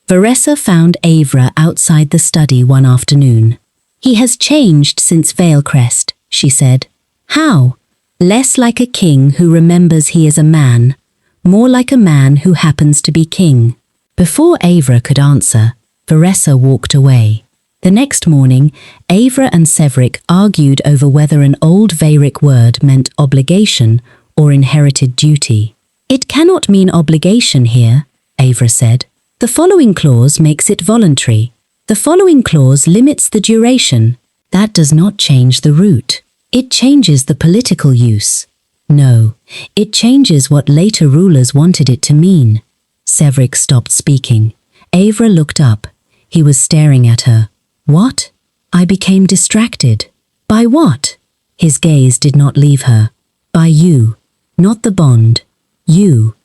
Veressa found Aevra outside the study one afternoon. "He has changed since Veylcrest," she said. "How?" "Less like a king who remembers he is a man, more like a man who happens to be king." Before Aevra could answer, Veressa walked away. The next morning, Aevra and Sevrik argued over whether an old Veyric word meant obligation or inherited duty. "It cannot mean obligation here," Aevra said. "The following clause makes it voluntary. The following clause limits the duration. That does not change the root. It changes the political use. No, it changes what later rulers wanted it to mean." Sevrik stopped speaking. Aevra looked up. He was staring at her. "What?" "I became distracted." "By what?" His gaze did not leave her. "By you. Not the bond. You."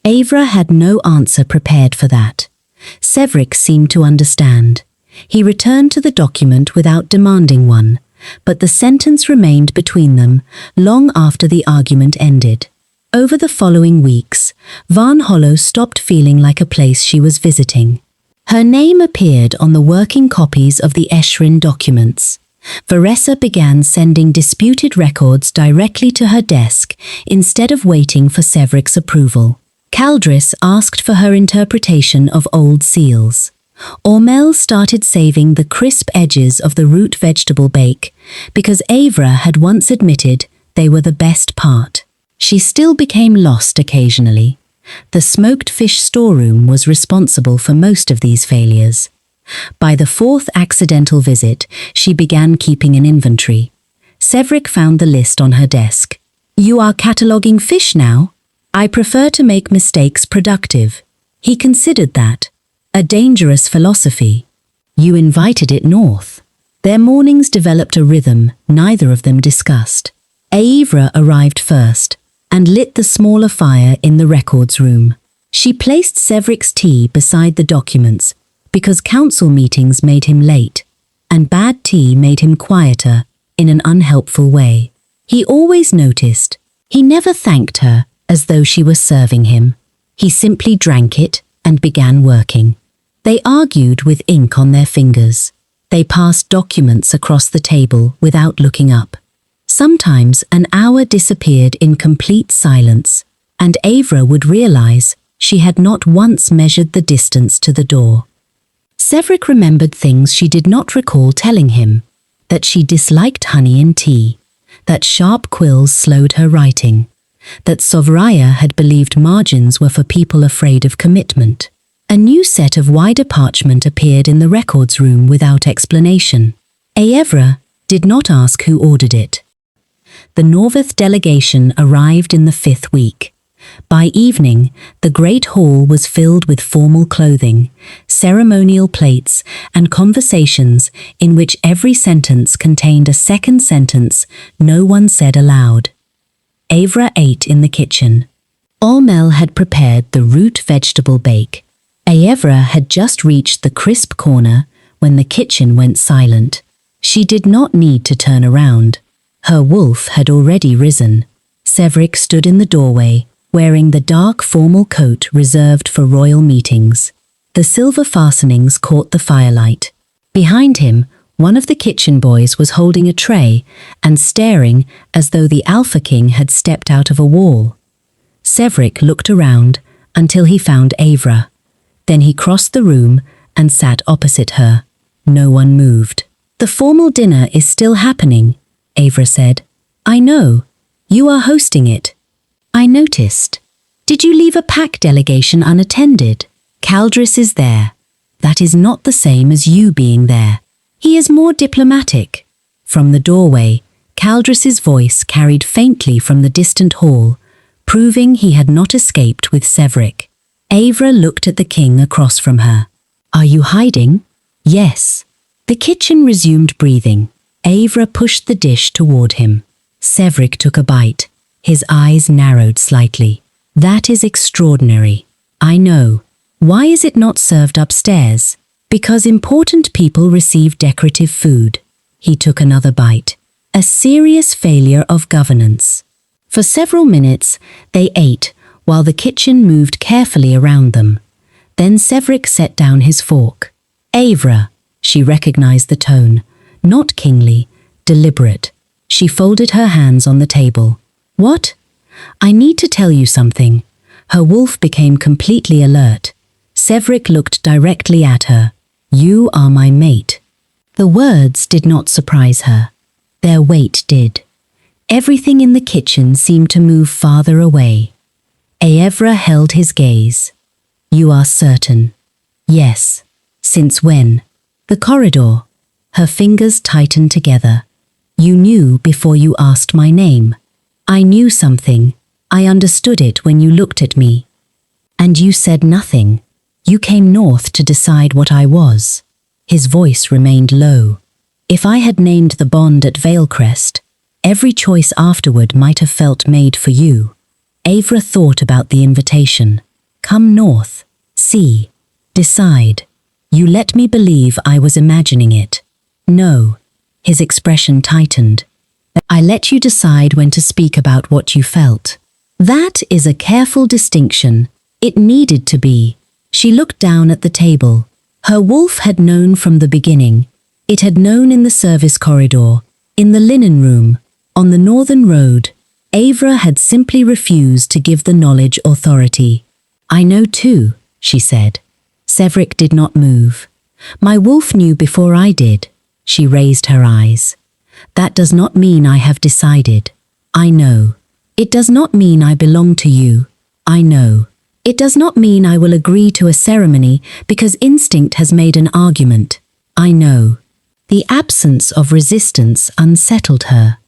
Aevra had no answer prepared for that. Sevrik seemed to understand. He returned to the document without demanding one, but the sentence remained between them long after the argument ended. Over the following weeks, Varnhollow stopped feeling like a place she was visiting. Her name appeared on the working copies of the Eschrin documents. Veressa began sending disputed records directly to her desk instead of waiting for Sevrik's approval. Caldris asked for her interpretation of old seals. Ormel started saving the crisp edges of the root vegetable bake because Aevra had once admitted they were the best part. She still became lost occasionally. The smoked fish storeroom was responsible for most of these failures. By the fourth accidental visit, she began keeping an inventory. Sevrik found the list on her desk. "You are cataloguing fish now? I prefer to make mistakes productive." He considered that. A dangerous philosophy. You invited it north. Their mornings developed a rhythm neither of them discussed. Aevra arrived first and lit the smaller fire in the records room. She placed Sevrik's tea beside the documents because council meetings made him late, and bad tea made him quieter in an unhelpful way. He always noticed. He never thanked her as though she were serving him. He simply drank it and began working. They argued with ink on their fingers. They passed documents across the table without looking up. Sometimes an hour disappeared in complete silence, and Aevra would realize she had not once measured the distance to the door. Sevrik remembered things she did not recall telling him, that she disliked honey in tea, that sharp quills slowed her writing, that Sovraya had believed margins were for people afraid of commitment. A new set of wider parchment appeared in the records room without explanation. Aevra did not ask who ordered it. The Norvith delegation arrived in the 5th week. By evening, the great hall was filled with formal clothing, ceremonial plates, and conversations in which every sentence contained a second sentence no one said aloud. Aevra ate in the kitchen. Ormel had prepared the root vegetable bake. Aevra had just reached the crisp corner when the kitchen went silent. She did not need to turn around. Her wolf had already risen. Sevrik stood in the doorway, wearing the dark formal coat reserved for royal meetings. The silver fastenings caught the firelight. Behind him, one of the kitchen boys was holding a tray and staring as though the Alpha King had stepped out of a wall. Sevrik looked around until he found Aevra. Then he crossed the room and sat opposite her. No one moved. "The formal dinner is still happening," Aevra said. "I know. You are hosting it." "I noticed. Did you leave a pack delegation unattended?" "Caldris is there. That is not the same as you being there. He is more diplomatic." From the doorway, Caldris's voice carried faintly from the distant hall, proving he had not escaped with Sevrik. Aevra looked at the king across from her. "Are you hiding?" "Yes." The kitchen resumed breathing. Aevra pushed the dish toward him. Sevrik took a bite. His eyes narrowed slightly. "That is extraordinary. I know. Why is it not served upstairs?" "Because important people receive decorative food." He took another bite. A serious failure of governance. For several minutes, they ate while the kitchen moved carefully around them. Then Sevrik set down his fork. "Aevra," she recognized the tone. Not kingly, deliberate. She folded her hands on the table. "What?" "I need to tell you something." Her wolf became completely alert. Sevrik looked directly at her. "You are my mate." The words did not surprise her. Their weight did. Everything in the kitchen seemed to move farther away. Aevra held his gaze. "You are certain?" "Yes." "Since when?" "The corridor." Her fingers tightened together. "You knew before you asked my name." "I knew something. I understood it when you looked at me." "And you said nothing. You came north to decide what I was." His voice remained low. "If I had named the bond at Veylcrest, every choice afterward might have felt made for you." Aevra thought about the invitation. "Come north. See. Decide." You let me believe I was imagining it. No. His expression tightened. I let you decide when to speak about what you felt. That is a careful distinction. It needed to be. She looked down at the table. Her wolf had known from the beginning. It had known in the service corridor, in the linen room, on the northern road. Aevra had simply refused to give the knowledge authority. I know too, she said. Sevrik did not move. My wolf knew before I did. She raised her eyes. That does not mean I have decided. I know. It does not mean I belong to you. I know. It does not mean I will agree to a ceremony because instinct has made an argument. I know. The absence of resistance unsettled her.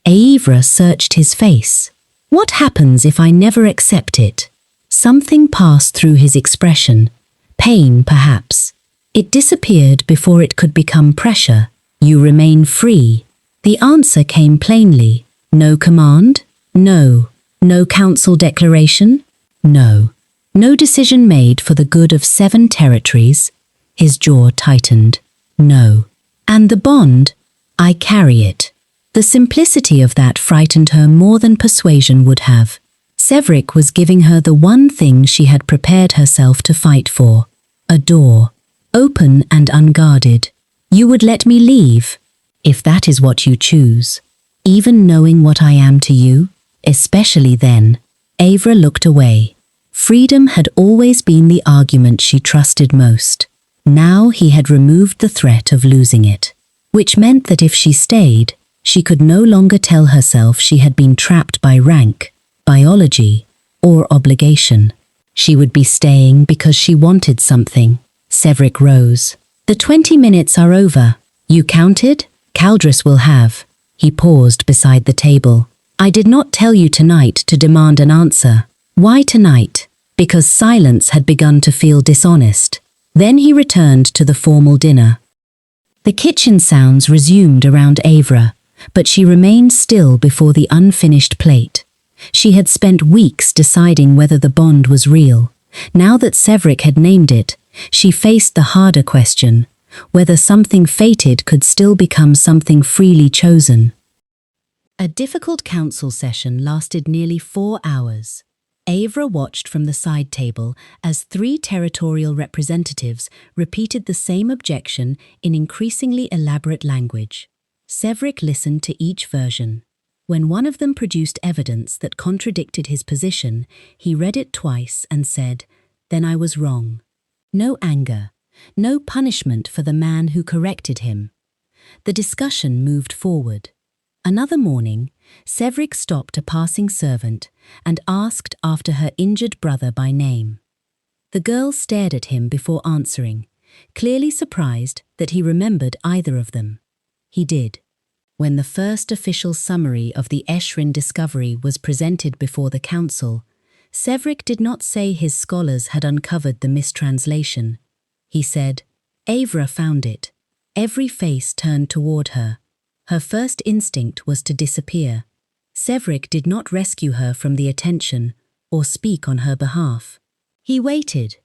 Aevra searched his face. What happens if I never accept it? Something passed through his expression. Pain, perhaps. It disappeared before it could become pressure. You remain free. The answer came plainly. No command? No. No council declaration? No. No decision made for the good of 7 territories? His jaw tightened. No. And the bond? I carry it. The simplicity of that frightened her more than persuasion would have. Sevrik was giving her the one thing she had prepared herself to fight for. A door. Open and unguarded. You would let me leave, if that is what you choose. Even knowing what I am to you? Especially then. Aevra looked away. Freedom had always been the argument she trusted most. Now he had removed the threat of losing it, which meant that if she stayed, she could no longer tell herself she had been trapped by rank, biology, or obligation. She would be staying because she wanted something. Sevrik rose. The 20 minutes are over. You counted? Caldris will have. He paused beside the table. I did not tell you tonight to demand an answer. Why tonight? Because silence had begun to feel dishonest. Then he returned to the formal dinner. The kitchen sounds resumed around Aevra, but she remained still before the unfinished plate. She had spent weeks deciding whether the bond was real. Now that Sevrik had named it, she faced the harder question, whether something fated could still become something freely chosen. A difficult council session lasted nearly 4 hours. Aevra watched from the side table as 3 territorial representatives repeated the same objection in increasingly elaborate language. Sevrik listened to each version. When one of them produced evidence that contradicted his position, he read it twice and said, "Then I was wrong." No anger, no punishment for the man who corrected him. The discussion moved forward. Another morning, Sevrik stopped a passing servant and asked after her injured brother by name. The girl stared at him before answering, clearly surprised that he remembered either of them. He did. When the first official summary of the Eshrin discovery was presented before the council, Sevrik did not say his scholars had uncovered the mistranslation. He said, Aevra found it. Every face turned toward her. Her first instinct was to disappear. Sevrik did not rescue her from the attention or speak on her behalf. He waited.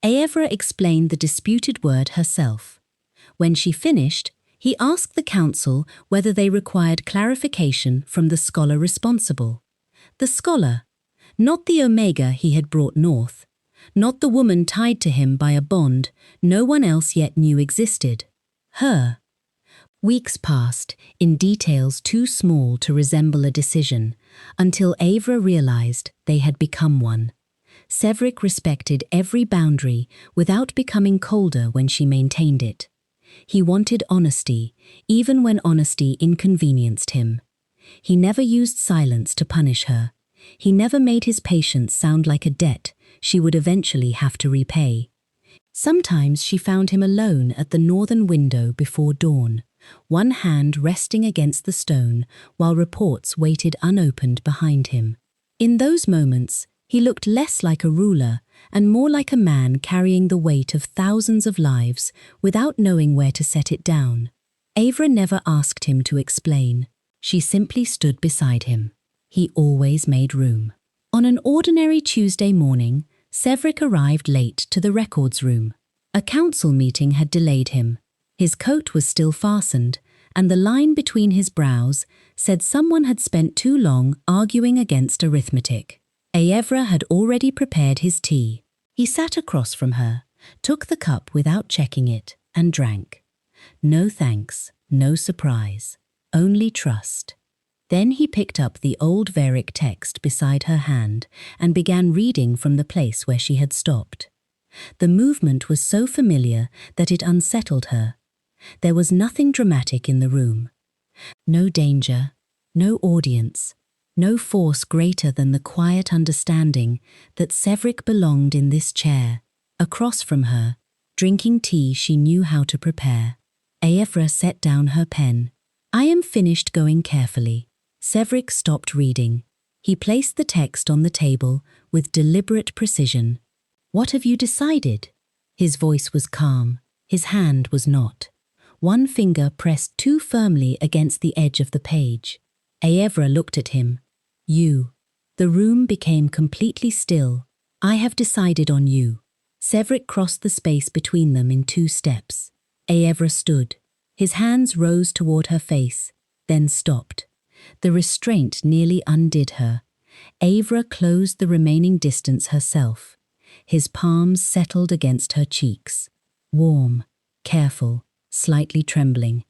Aevra explained the disputed word herself. When she finished, he asked the council whether they required clarification from the scholar responsible. The scholar, not the Omega he had brought north, not the woman tied to him by a bond no one else yet knew existed. Her. Weeks passed, in details too small to resemble a decision, until Aevra realized they had become one. Sevrik respected every boundary without becoming colder when she maintained it. He wanted honesty, even when honesty inconvenienced him. He never used silence to punish her. He never made his patience sound like a debt she would eventually have to repay. Sometimes she found him alone at the northern window before dawn, one hand resting against the stone while reports waited unopened behind him. In those moments, he looked less like a ruler and more like a man carrying the weight of thousands of lives without knowing where to set it down. Aevra never asked him to explain. She simply stood beside him. He always made room. On an ordinary Tuesday morning, Sevrik arrived late to the records room. A council meeting had delayed him. His coat was still fastened, and the line between his brows said someone had spent too long arguing against arithmetic. Aevra had already prepared his tea. He sat across from her, took the cup without checking it, and drank. No thanks, no surprise, only trust. Then he picked up the old Sevrik text beside her hand and began reading from the place where she had stopped. The movement was so familiar that it unsettled her. There was nothing dramatic in the room. No danger, no audience, no force greater than the quiet understanding that Sevrik belonged in this chair, across from her, drinking tea she knew how to prepare. Aevra set down her pen. "I am finished going carefully." Sevrik stopped reading. He placed the text on the table with deliberate precision. "What have you decided?" His voice was calm. His hand was not. One finger pressed too firmly against the edge of the page. Aevra looked at him. "You." The room became completely still. "I have decided on you." Sevrik crossed the space between them in 2 steps. Aevra stood. His hands rose toward her face, then stopped. The restraint nearly undid her. Aevra closed the remaining distance herself. His palms settled against her cheeks. Warm, careful, slightly trembling.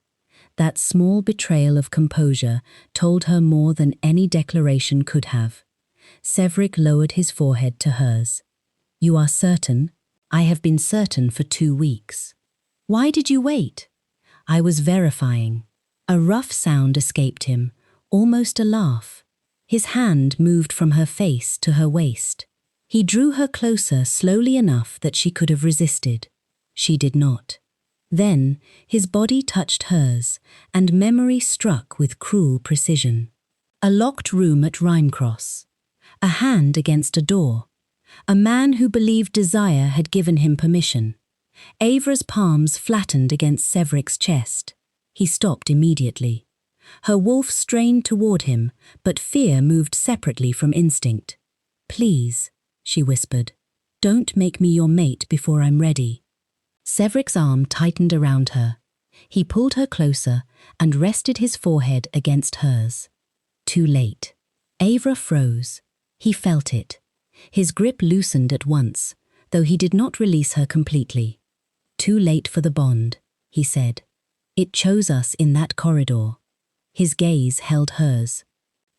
That small betrayal of composure told her more than any declaration could have. Sevrik lowered his forehead to hers. "You are certain?" "I have been certain for 2 weeks." "Why did you wait?" "I was verifying." A rough sound escaped him, almost a laugh. His hand moved from her face to her waist. He drew her closer slowly enough that she could have resisted. She did not. Then his body touched hers, and memory struck with cruel precision. A locked room at Rhymecross. A hand against a door. A man who believed desire had given him permission. Aevra's palms flattened against Sevrik's chest. He stopped immediately. Her wolf strained toward him, but fear moved separately from instinct. "Please," she whispered, "don't make me your mate before I'm ready." Sevrik's arm tightened around her. He pulled her closer and rested his forehead against hers. Too late. Aevra froze. He felt it. His grip loosened at once, though he did not release her completely. "Too late for the bond," he said. "It chose us in that corridor." His gaze held hers.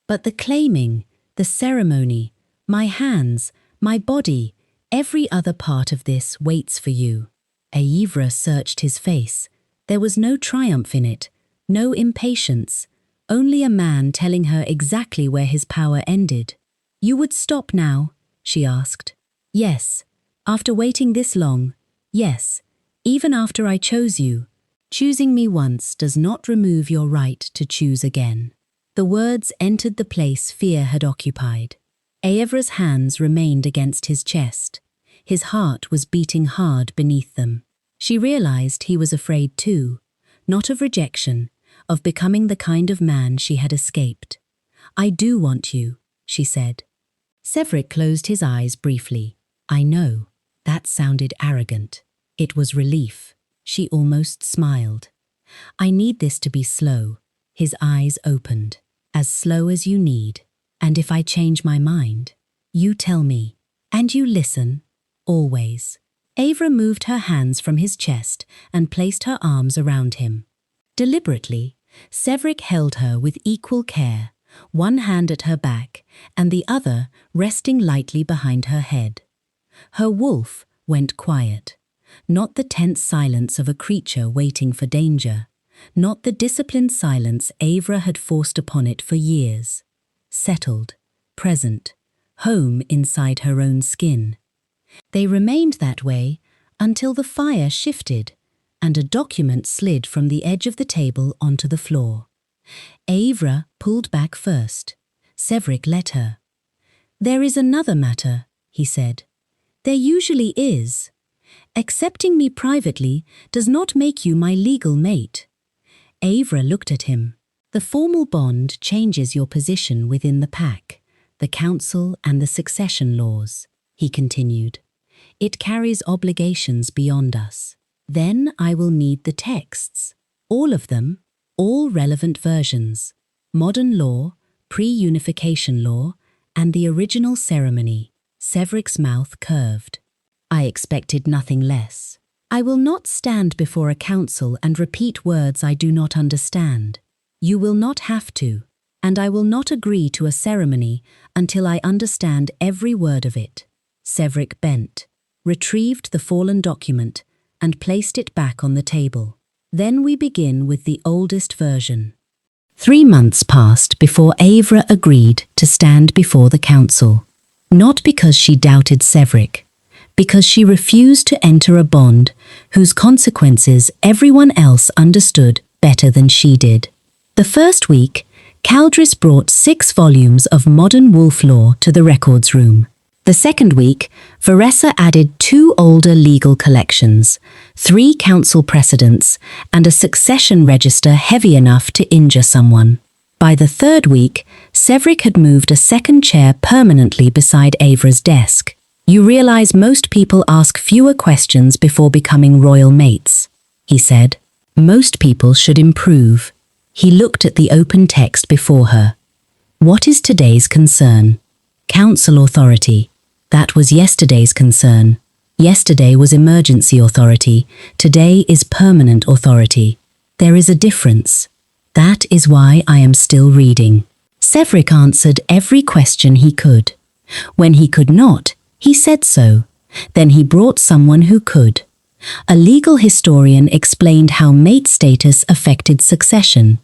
"But the claiming, the ceremony, my hands, my body, every other part of this waits for you." Aevra searched his face. There was no triumph in it, no impatience, only a man telling her exactly where his power ended. "You would stop now?" she asked. "Yes. After waiting this long, yes. Even after I chose you. Choosing me once does not remove your right to choose again." The words entered the place fear had occupied. Aevra's hands remained against his chest. His heart was beating hard beneath them. She realized he was afraid too, not of rejection, of becoming the kind of man she had escaped. "I do want you," she said. Sevrik closed his eyes briefly. "I know." That sounded arrogant. It was relief. She almost smiled. "I need this to be slow." His eyes opened. "As slow as you need. And if I change my mind, you tell me. And you listen. Always." Aevra moved her hands from his chest and placed her arms around him. Deliberately, Sevrik held her with equal care, one hand at her back and the other resting lightly behind her head. Her wolf went quiet. Not the tense silence of a creature waiting for danger, not the disciplined silence Aevra had forced upon it for years. Settled, present, home inside her own skin. They remained that way until the fire shifted and a document slid from the edge of the table onto the floor. Aevra pulled back first. Sevrik let her. "There is another matter," he said. "There usually is. Accepting me privately does not make you my legal mate." Aevra looked at him. "The formal bond changes your position within the pack, the council and the succession laws," he continued. It carries obligations beyond us. Then I will need the texts. All of them, all relevant versions. Modern law, pre-unification law, and the original ceremony. Sevrik's mouth curved. I expected nothing less. I will not stand before a council and repeat words I do not understand. You will not have to, and I will not agree to a ceremony until I understand every word of it. Sevrik bent, retrieved the fallen document, and placed it back on the table. Then we begin with the oldest version. 3 months passed before Aevra agreed to stand before the council. Not because she doubted Sevrik, because she refused to enter a bond whose consequences everyone else understood better than she did. The first week, Caldris brought 6 volumes of modern wolf law to the records room. The second week, Veressa added 2 older legal collections, 3 council precedents, and a succession register heavy enough to injure someone. By the third week, Sevrik had moved a second chair permanently beside Aevra's desk. You realize most people ask fewer questions before becoming royal mates, he said. Most people should improve. He looked at the open text before her. What is today's concern? Council authority. That was yesterday's concern. Yesterday was emergency authority. Today is permanent authority. There is a difference. That is why I am still reading. Sevrik answered every question he could. When he could not, he said so. Then he brought someone who could. A legal historian explained how mate status affected succession.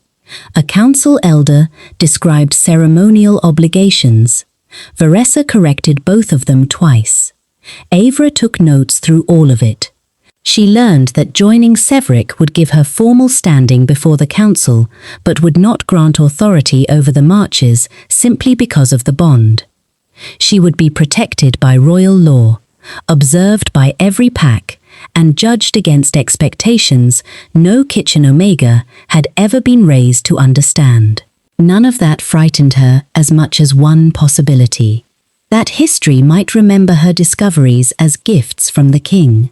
A council elder described ceremonial obligations. Veressa corrected both of them twice. Aevra took notes through all of it. She learned that joining Sevrik would give her formal standing before the council, but would not grant authority over the marches simply because of the bond. She would be protected by royal law, observed by every pack, and judged against expectations no Kitchen Omega had ever been raised to understand. None of that frightened her as much as one possibility. That history might remember her discoveries as gifts from the king.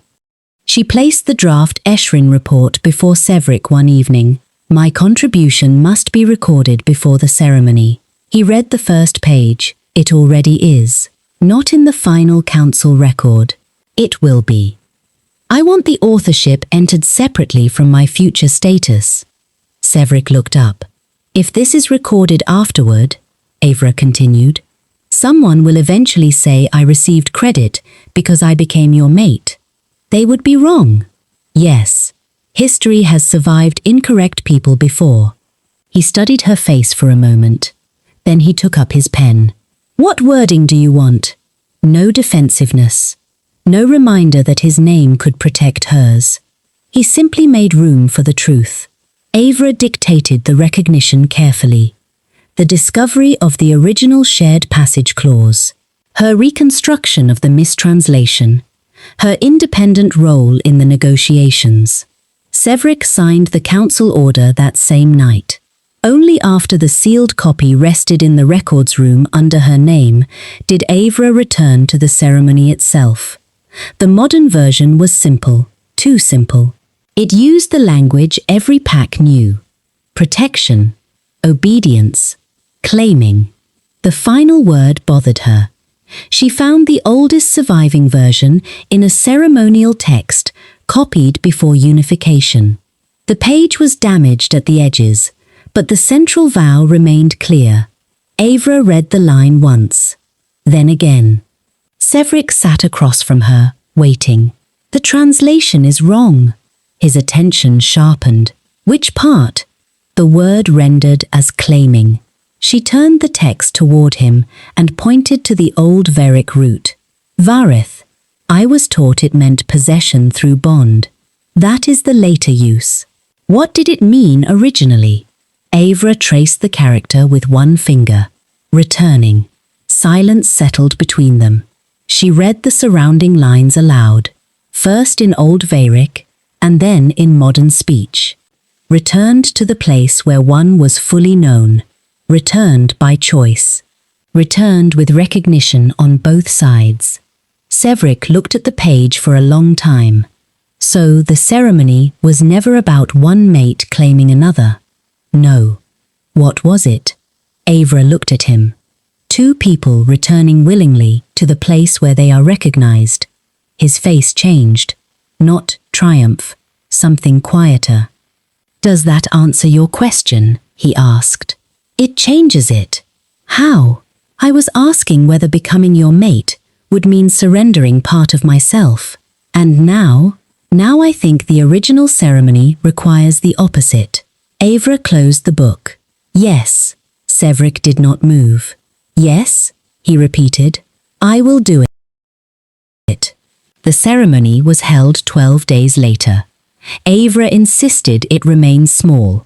She placed the draft Eshrin report before Sevrik one evening. My contribution must be recorded before the ceremony. He read the first page. It already is. Not in the final council record. It will be. I want the authorship entered separately from my future status. Sevrik looked up. If this is recorded afterward, Aevra continued, someone will eventually say I received credit because I became your mate. They would be wrong. Yes, history has survived incorrect people before. He studied her face for a moment. Then he took up his pen. What wording do you want? No defensiveness. No reminder that his name could protect hers. He simply made room for the truth. Aevra dictated the recognition carefully. The discovery of the original shared passage clause. Her reconstruction of the mistranslation. Her independent role in the negotiations. Sevrik signed the council order that same night. Only after the sealed copy rested in the records room under her name did Aevra return to the ceremony itself. The modern version was simple, too simple. It used the language every pack knew. Protection, obedience, claiming. The final word bothered her. She found the oldest surviving version in a ceremonial text copied before unification. The page was damaged at the edges, but the central vow remained clear. Aevra read the line once, then again. Sevrik sat across from her, waiting. The translation is wrong. His attention sharpened. Which part? The word rendered as claiming. She turned the text toward him and pointed to the old Veric root. Varith. I was taught it meant possession through bond. That is the later use. What did it mean originally? Aevra traced the character with one finger. Returning. Silence settled between them. She read the surrounding lines aloud, first in Old Veric, and then in modern speech. Returned to the place where one was fully known. Returned by choice. Returned with recognition on both sides. Sevrik looked at the page for a long time. So the ceremony was never about one mate claiming another. No. What was it? Aevra looked at him. Two people returning willingly to the place where they are recognized. His face changed. Not triumph, something quieter. "Does that answer your question?" he asked. "It changes it." "How?" "I was asking whether becoming your mate would mean surrendering part of myself. And now I think the original ceremony requires the opposite." Aevra closed the book. "Yes." Sevrik did not move. "Yes," he repeated. "I will do it." The ceremony was held 12 days later. Aevra insisted it remain small.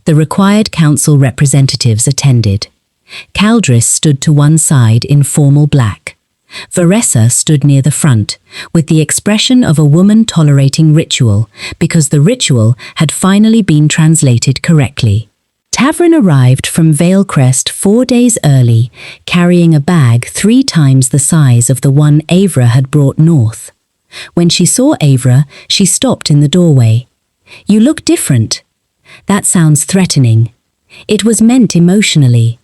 The required council representatives attended. Caldris stood to one side in formal black. Veressa stood near the front, with the expression of a woman tolerating ritual, because the ritual had finally been translated correctly. Tavrin arrived from Veylcrest 4 days early, carrying a bag 3 times the size of the one Aevra had brought north. When she saw Aevra, she stopped in the doorway. "You look different." "That sounds threatening." "It was meant emotionally."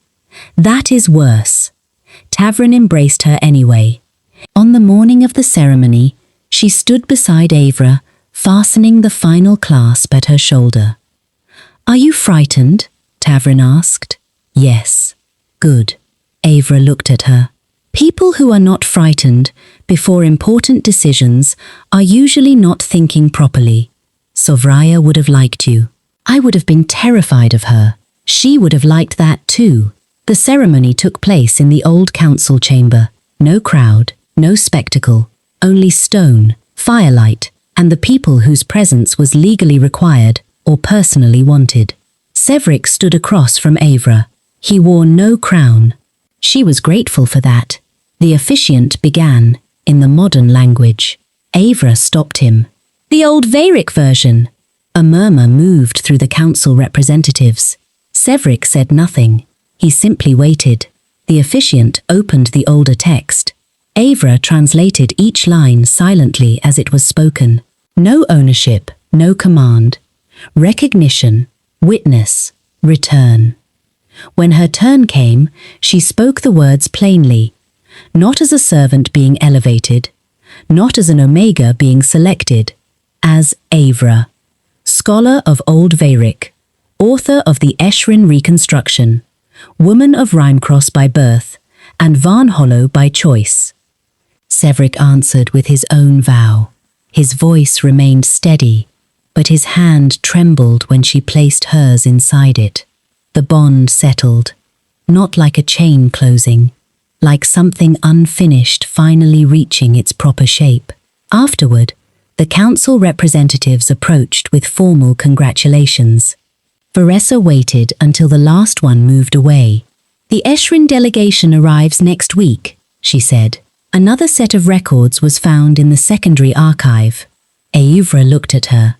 "That is worse." Tavrin embraced her anyway. On the morning of the ceremony, she stood beside Aevra, fastening the final clasp at her shoulder. "Are you frightened?" Tavrin asked. "Yes." "Good." Aevra looked at her. People who are not frightened before important decisions are usually not thinking properly. Sovraya would have liked you. I would have been terrified of her. She would have liked that too. The ceremony took place in the old council chamber. No crowd, no spectacle, only stone, firelight, and the people whose presence was legally required or personally wanted. Sevrik stood across from Aevra. He wore no crown. She was grateful for that. The officiant began, in the modern language. Aevra stopped him. "The old Veyric version." A murmur moved through the council representatives. Sevrik said nothing. He simply waited. The officiant opened the older text. Aevra translated each line silently as it was spoken. No ownership, no command. Recognition, witness, return. When her turn came, she spoke the words plainly, not as a servant being elevated, not as an omega being selected, as Aevra, scholar of Old Veyric, author of the Eshrin reconstruction, woman of Rhymecross by birth, and Varnhollow by choice. Sevrik answered with his own vow. His voice remained steady, but his hand trembled when she placed hers inside it. The bond settled, not like a chain closing, like something unfinished finally reaching its proper shape. Afterward, the council representatives approached with formal congratulations. Veressa waited until the last one moved away. "The Eshrin delegation arrives next week," she said. Another set of records was found in the secondary archive. Aevra looked at her.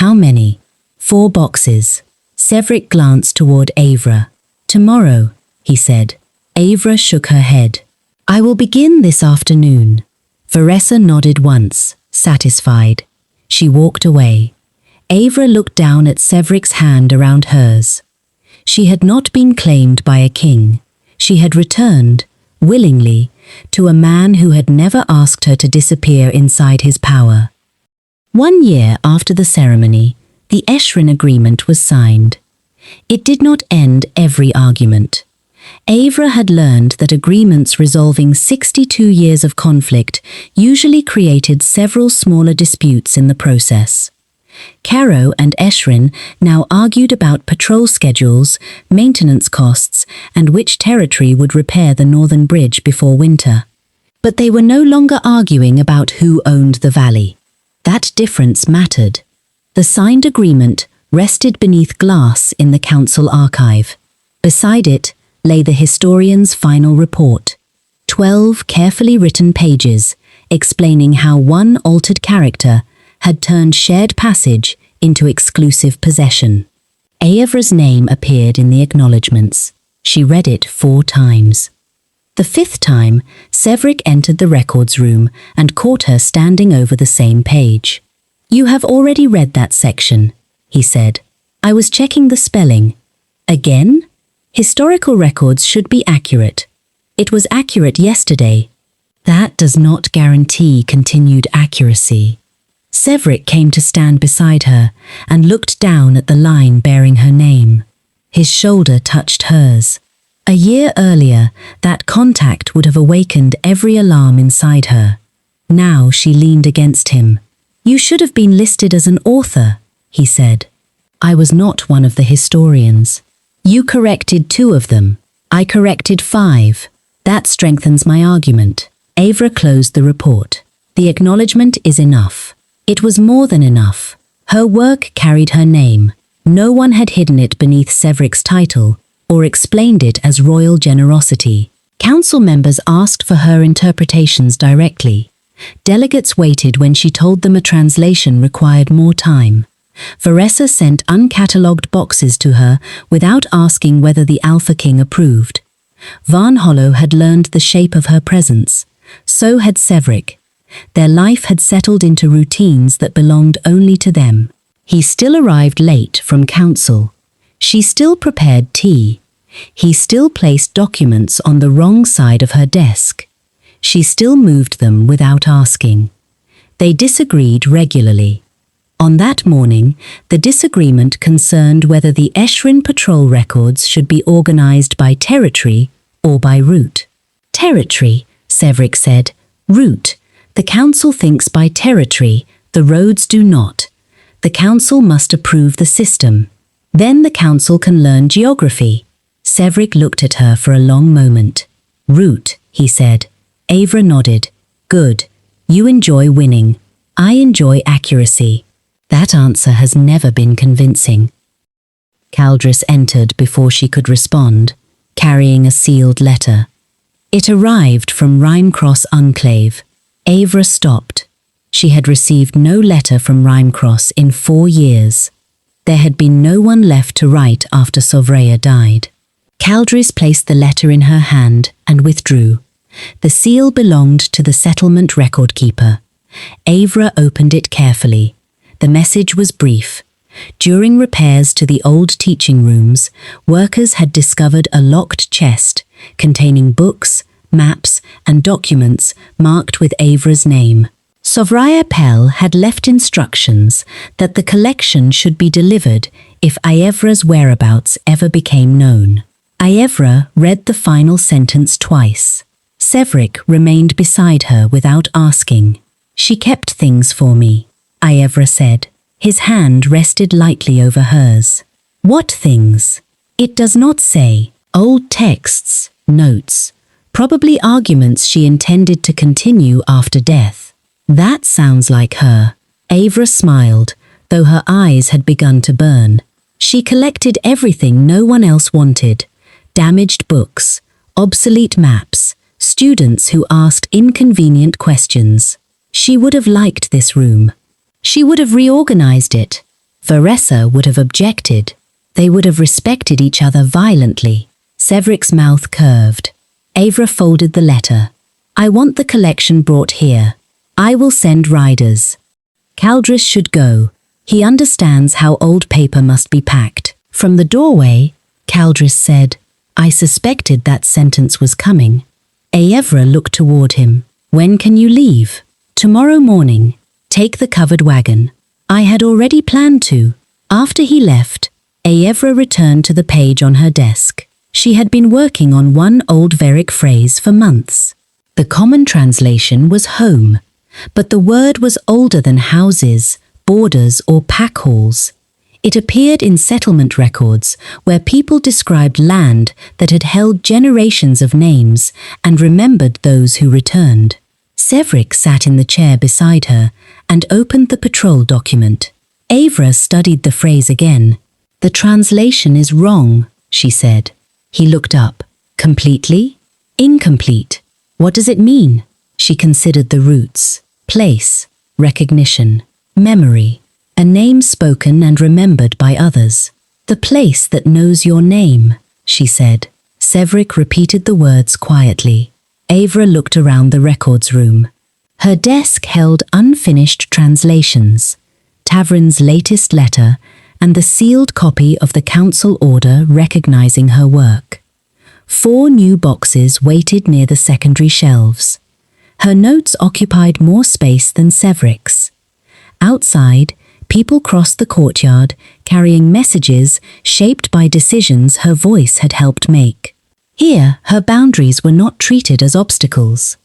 "How many?" "4 boxes. Sevrik glanced toward Aevra. "Tomorrow," he said. Aevra shook her head. "I will begin this afternoon." Veressa nodded once, satisfied. She walked away. Aevra looked down at Sevrik's hand around hers. She had not been claimed by a king. She had returned, willingly, to a man who had never asked her to disappear inside his power. 1 year after the ceremony, the Eshrin agreement was signed. It did not end every argument. Aevra had learned that agreements resolving 62 years of conflict usually created several smaller disputes in the process. Caro and Eshrin now argued about patrol schedules, maintenance costs, and which territory would repair the northern bridge before winter. But they were no longer arguing about who owned the valley. That difference mattered. The signed agreement rested beneath glass in the council archive. Beside it lay the historian's final report. 12 carefully written pages explaining how one altered character had turned shared passage into exclusive possession. Aevra's name appeared in the acknowledgements. She read it 4 times. The 5th time, Sevrik entered the records room and caught her standing over the same page. "You have already read that section," he said. "I was checking the spelling." "Again? Historical records should be accurate. It was accurate yesterday." "That does not guarantee continued accuracy." Sevrik came to stand beside her and looked down at the line bearing her name. His shoulder touched hers. A year earlier, that contact would have awakened every alarm inside her. Now she leaned against him. "You should have been listed as an author," he said. "I was not one of the historians. You corrected 2 of them. I corrected 5. That strengthens my argument." Aevra closed the report. "The acknowledgement is enough." It was more than enough. Her work carried her name. No one had hidden it beneath Sevrik's title or explained it as royal generosity. Council members asked for her interpretations directly. Delegates waited when she told them a translation required more time. Veressa sent uncatalogued boxes to her without asking whether the Alpha King approved. Varnhollow had learned the shape of her presence. So had Sevrik. Their life had settled into routines that belonged only to them. He still arrived late from council. She still prepared tea. He still placed documents on the wrong side of her desk. She still moved them without asking. They disagreed regularly. On that morning, the disagreement concerned whether the Eshrin patrol records should be organized by territory or by route. "Territory," Sevrik said. "Route. The council thinks by territory, the roads do not. The council must approve the system. Then the council can learn geography." Sevrik looked at her for a long moment. "Route," he said. Aevra nodded. "Good. You enjoy winning. I enjoy accuracy." That answer has never been convincing. Caldris entered before she could respond, carrying a sealed letter. It arrived from Rhymecross Enclave. Aevra stopped. She had received no letter from Rhymecross in 4 years. There had been no one left to write after Sovrea died. Caldris placed the letter in her hand and withdrew. The seal belonged to the settlement record keeper. Aevra opened it carefully. The message was brief. During repairs to the old teaching rooms, workers had discovered a locked chest containing books, maps, and documents marked with Aevra's name. Sovrea Pell had left instructions that the collection should be delivered if Aevra's whereabouts ever became known. Aevra read the final sentence twice. Sevrik remained beside her without asking. "She kept things for me," Aevra said. His hand rested lightly over hers. "What things?" "It does not say. Old texts, notes, probably arguments she intended to continue after death." "That sounds like her." Aevra smiled, though her eyes had begun to burn. She collected everything no one else wanted. Damaged books, obsolete maps, students who asked inconvenient questions. She would have liked this room. She would have reorganized it. Veressa would have objected. They would have respected each other violently. Sevrik's mouth curved. Aevra folded the letter. "I want the collection brought here. I will send riders. Caldris should go. He understands how old paper must be packed." From the doorway, Caldris said, "I suspected that sentence was coming." Aevra looked toward him. "When can you leave?" "Tomorrow morning. Take the covered wagon." "I had already planned to." After he left, Aevra returned to the page on her desk. She had been working on one old Veric phrase for months. The common translation was home, but the word was older than houses, borders, or pack halls. It appeared in settlement records where people described land that had held generations of names and remembered those who returned. Sevrik sat in the chair beside her and opened the patrol document. Aevra studied the phrase again. "The translation is wrong," she said. He looked up. "Completely?" "Incomplete." "What does it mean?" She considered the roots. "Place, recognition, memory, a name spoken and remembered by others." "The place that knows your name," she said. Sevrik repeated the words quietly. Aevra looked around the records room. Her desk held unfinished translations, Tavrin's latest letter, and the sealed copy of the council order recognizing her work. 4 new boxes waited near the secondary shelves. Her notes occupied more space than Sevrik's. Outside, people crossed the courtyard, carrying messages shaped by decisions her voice had helped make. Here, her boundaries were not treated as obstacles.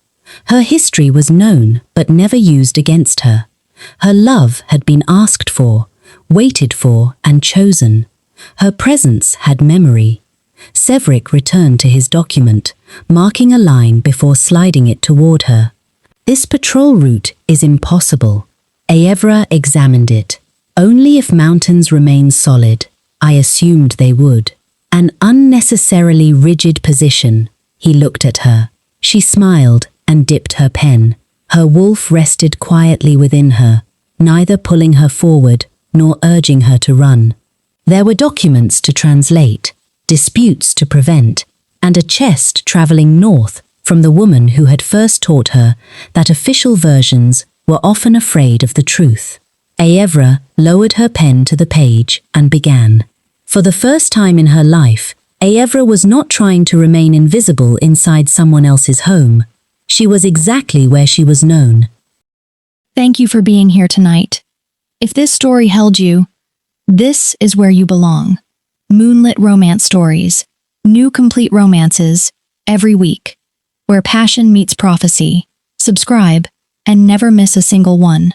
Her history was known but never used against her. Her love had been asked for, waited for, and chosen. Her presence had memory. Sevrik returned to his document, marking a line before sliding it toward her. This patrol route is impossible. Aevra examined it. Only if mountains remain solid. I assumed they would. An unnecessarily rigid position. He looked at her. She smiled and dipped her pen. Her wolf rested quietly within her, neither pulling her forward nor urging her to run. There were documents to translate, disputes to prevent, and a chest traveling north from the woman who had first taught her that official versions were often afraid of the truth. Aevra lowered her pen to the page and began. For the first time in her life, Aevra was not trying to remain invisible inside someone else's home. She was exactly where she was known. Thank you for being here tonight. If this story held you, this is where you belong. Moonlit romance stories, new complete romances, every week. Where passion meets prophecy. Subscribe and never miss a single one.